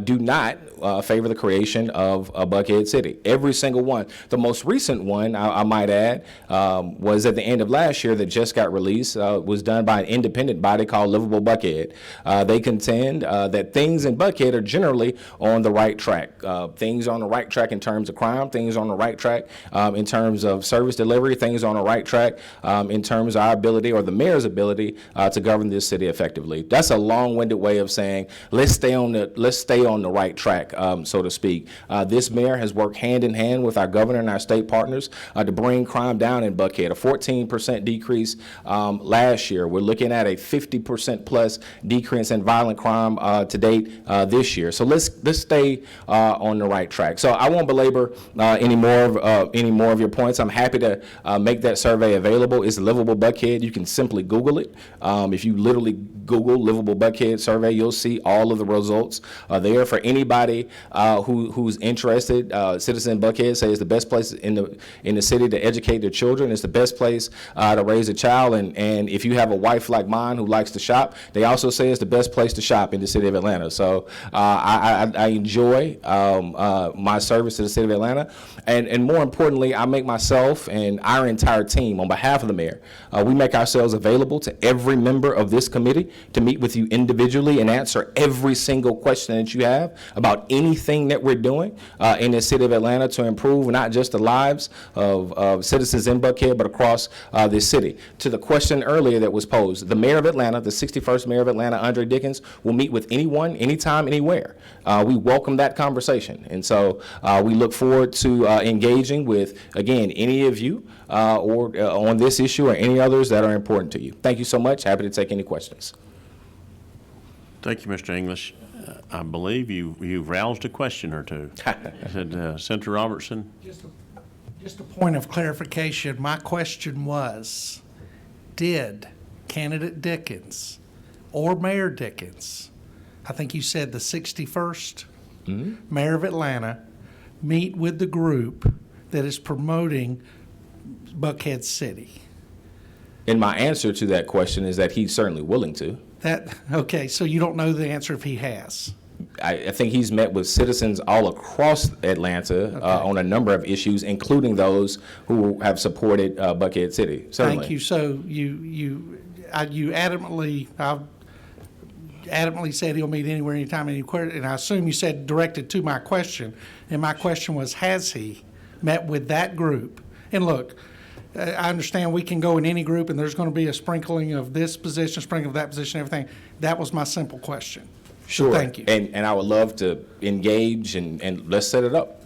do not favor the creation of a Buckhead City. Every single one. The most recent one, I might add, was at the end of last year that just got released, was done by an independent body called Livable Buckhead. They contend that things in Buckhead are generally on the right track. Things on the right track in terms of crime, things on the right track in terms of service delivery, things on the right track in terms of our ability, or the mayor's ability, to govern this city effectively. That's a long-winded way of saying let's stay on the right track, so to speak. This mayor has worked hand in hand with our governor and our state partners to bring crime down in Buckhead. A 14% decrease last year. We're looking at a 50% plus decrease in violent crime to date this year. So let's stay on the right track. So I won't belabor any more of your points. I'm happy to make that survey available. It's Livable Buckhead. You can simply Google it. If you literally Google Livable Buckhead survey, you'll see all of the results there. For anybody who's interested, Citizen Buckhead say it's the best place in the city to educate their children. It's the best place to raise a child. And if you have a wife like mine who likes to shop, they also say it's the best place to shop in the city of Atlanta. So I enjoy my service to the city of Atlanta. And more importantly, I make myself and our entire team, on behalf of the mayor, we make ourselves available to every member of this committee to meet with you individually and answer every single question that you have about anything that we're doing in the city of Atlanta to improve not just the lives of citizens in Buckhead, but across this city. To the question earlier that was posed, the mayor of Atlanta, the 61st mayor of Atlanta, Andre Dickens, will meet with anyone, anytime, anywhere. We welcome that conversation. And so we look forward to engaging with, again, any of you or on this issue or any others that are important to you. Thank you so much. Happy to take any questions. Thank you, Mr. English. I believe you've roused a question or two. Said, Senator Robertson? Just a point of clarification. My question was, did candidate Dickens or Mayor Dickens, I think you said the 61st mayor of Atlanta, meet with the group that is promoting Buckhead City? And my answer to that question is that he's certainly willing to. Okay, so you don't know the answer if he has? I think he's met with citizens all across Atlanta on a number of issues, including those who have supported Buckhead City. Certainly. Thank you. So you adamantly said he'll meet anywhere, anytime, anywhere, and I assume you said directed to my question, and my question was, has he met with that group? And look, I understand we can go in any group and there's going to be a sprinkling of this position, sprinkling of that position, everything. That was my simple question. Sure. So thank you. And I would love to engage and let's set it up.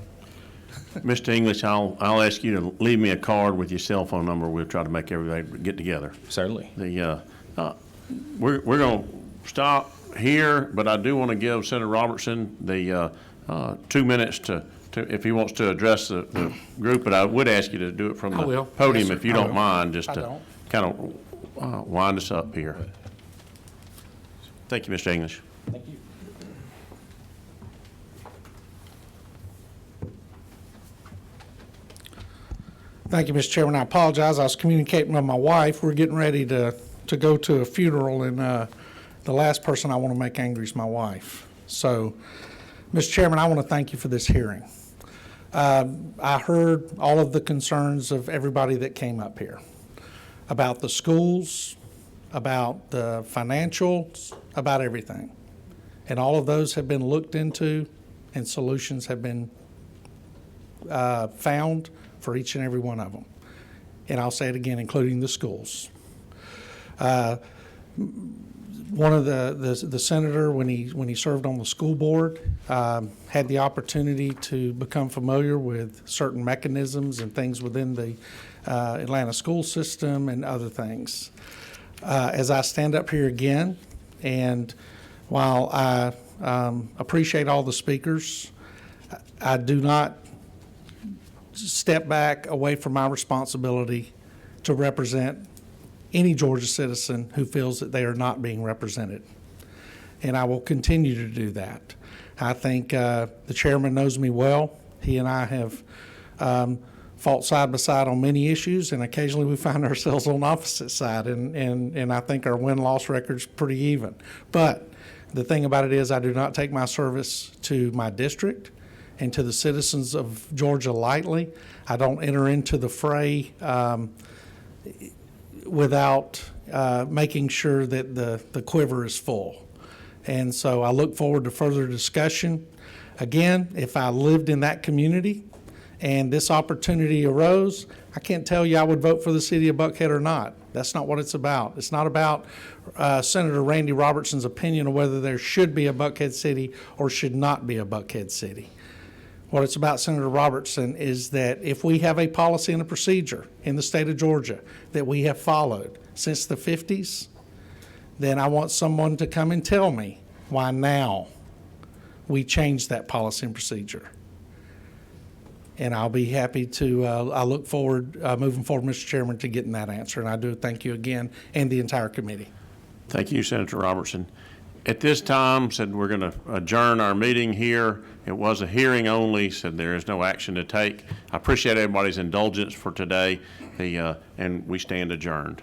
Mr. English, I'll ask you to leave me a card with your cell phone number. We'll try to make everybody get together. Certainly. We're going to stop here, but I do want to give Senator Robertson the 2 minutes to if he wants to address the group, but I would ask you to do it from the podium, if you don't mind, just to kind of wind us up here. Thank you, Mr. English. Thank you. Thank you, Mr. Chairman. I apologize. I was communicating with my wife. We're getting ready to go to a funeral, and the last person I want to make angry is my wife. So, Mr. Chairman, I want to thank you for this hearing. I heard all of the concerns of everybody that came up here about the schools, about the financials, about everything. And all of those have been looked into, and solutions have been found for each and every one of them. And I'll say it again, including the schools. One of the senator, when he served on the school board, had the opportunity to become familiar with certain mechanisms and things within the Atlanta school system and other things. As I stand up here again, and while I appreciate all the speakers, I do not step back away from my responsibility to represent any Georgia citizen who feels that they are not being represented. And I will continue to do that. I think the chairman knows me well. He and I have fought side by side on many issues, and occasionally we find ourselves on opposite side, and I think our win-loss record's pretty even. But the thing about it is I do not take my service to my district and to the citizens of Georgia lightly. I don't enter into the fray without making sure that the quiver is full. And so I look forward to further discussion. Again, if I lived in that community and this opportunity arose, I can't tell you I would vote for the city of Buckhead or not. That's not what it's about. It's not about Senator Randy Robertson's opinion of whether there should be a Buckhead city or should not be a Buckhead city. What it's about, Senator Robertson, is that if we have a policy and a procedure in the state of Georgia that we have followed since the 50s, then I want someone to come and tell me why now we changed that policy and procedure. And I'll be happy to, I look forward, moving forward, Mr. Chairman, to getting that answer. And I do thank you again and the entire committee. Thank you, Senator Robertson. At this time, said we're going to adjourn our meeting here. It was a hearing only, said there is no action to take. I appreciate everybody's indulgence for today, and we stand adjourned.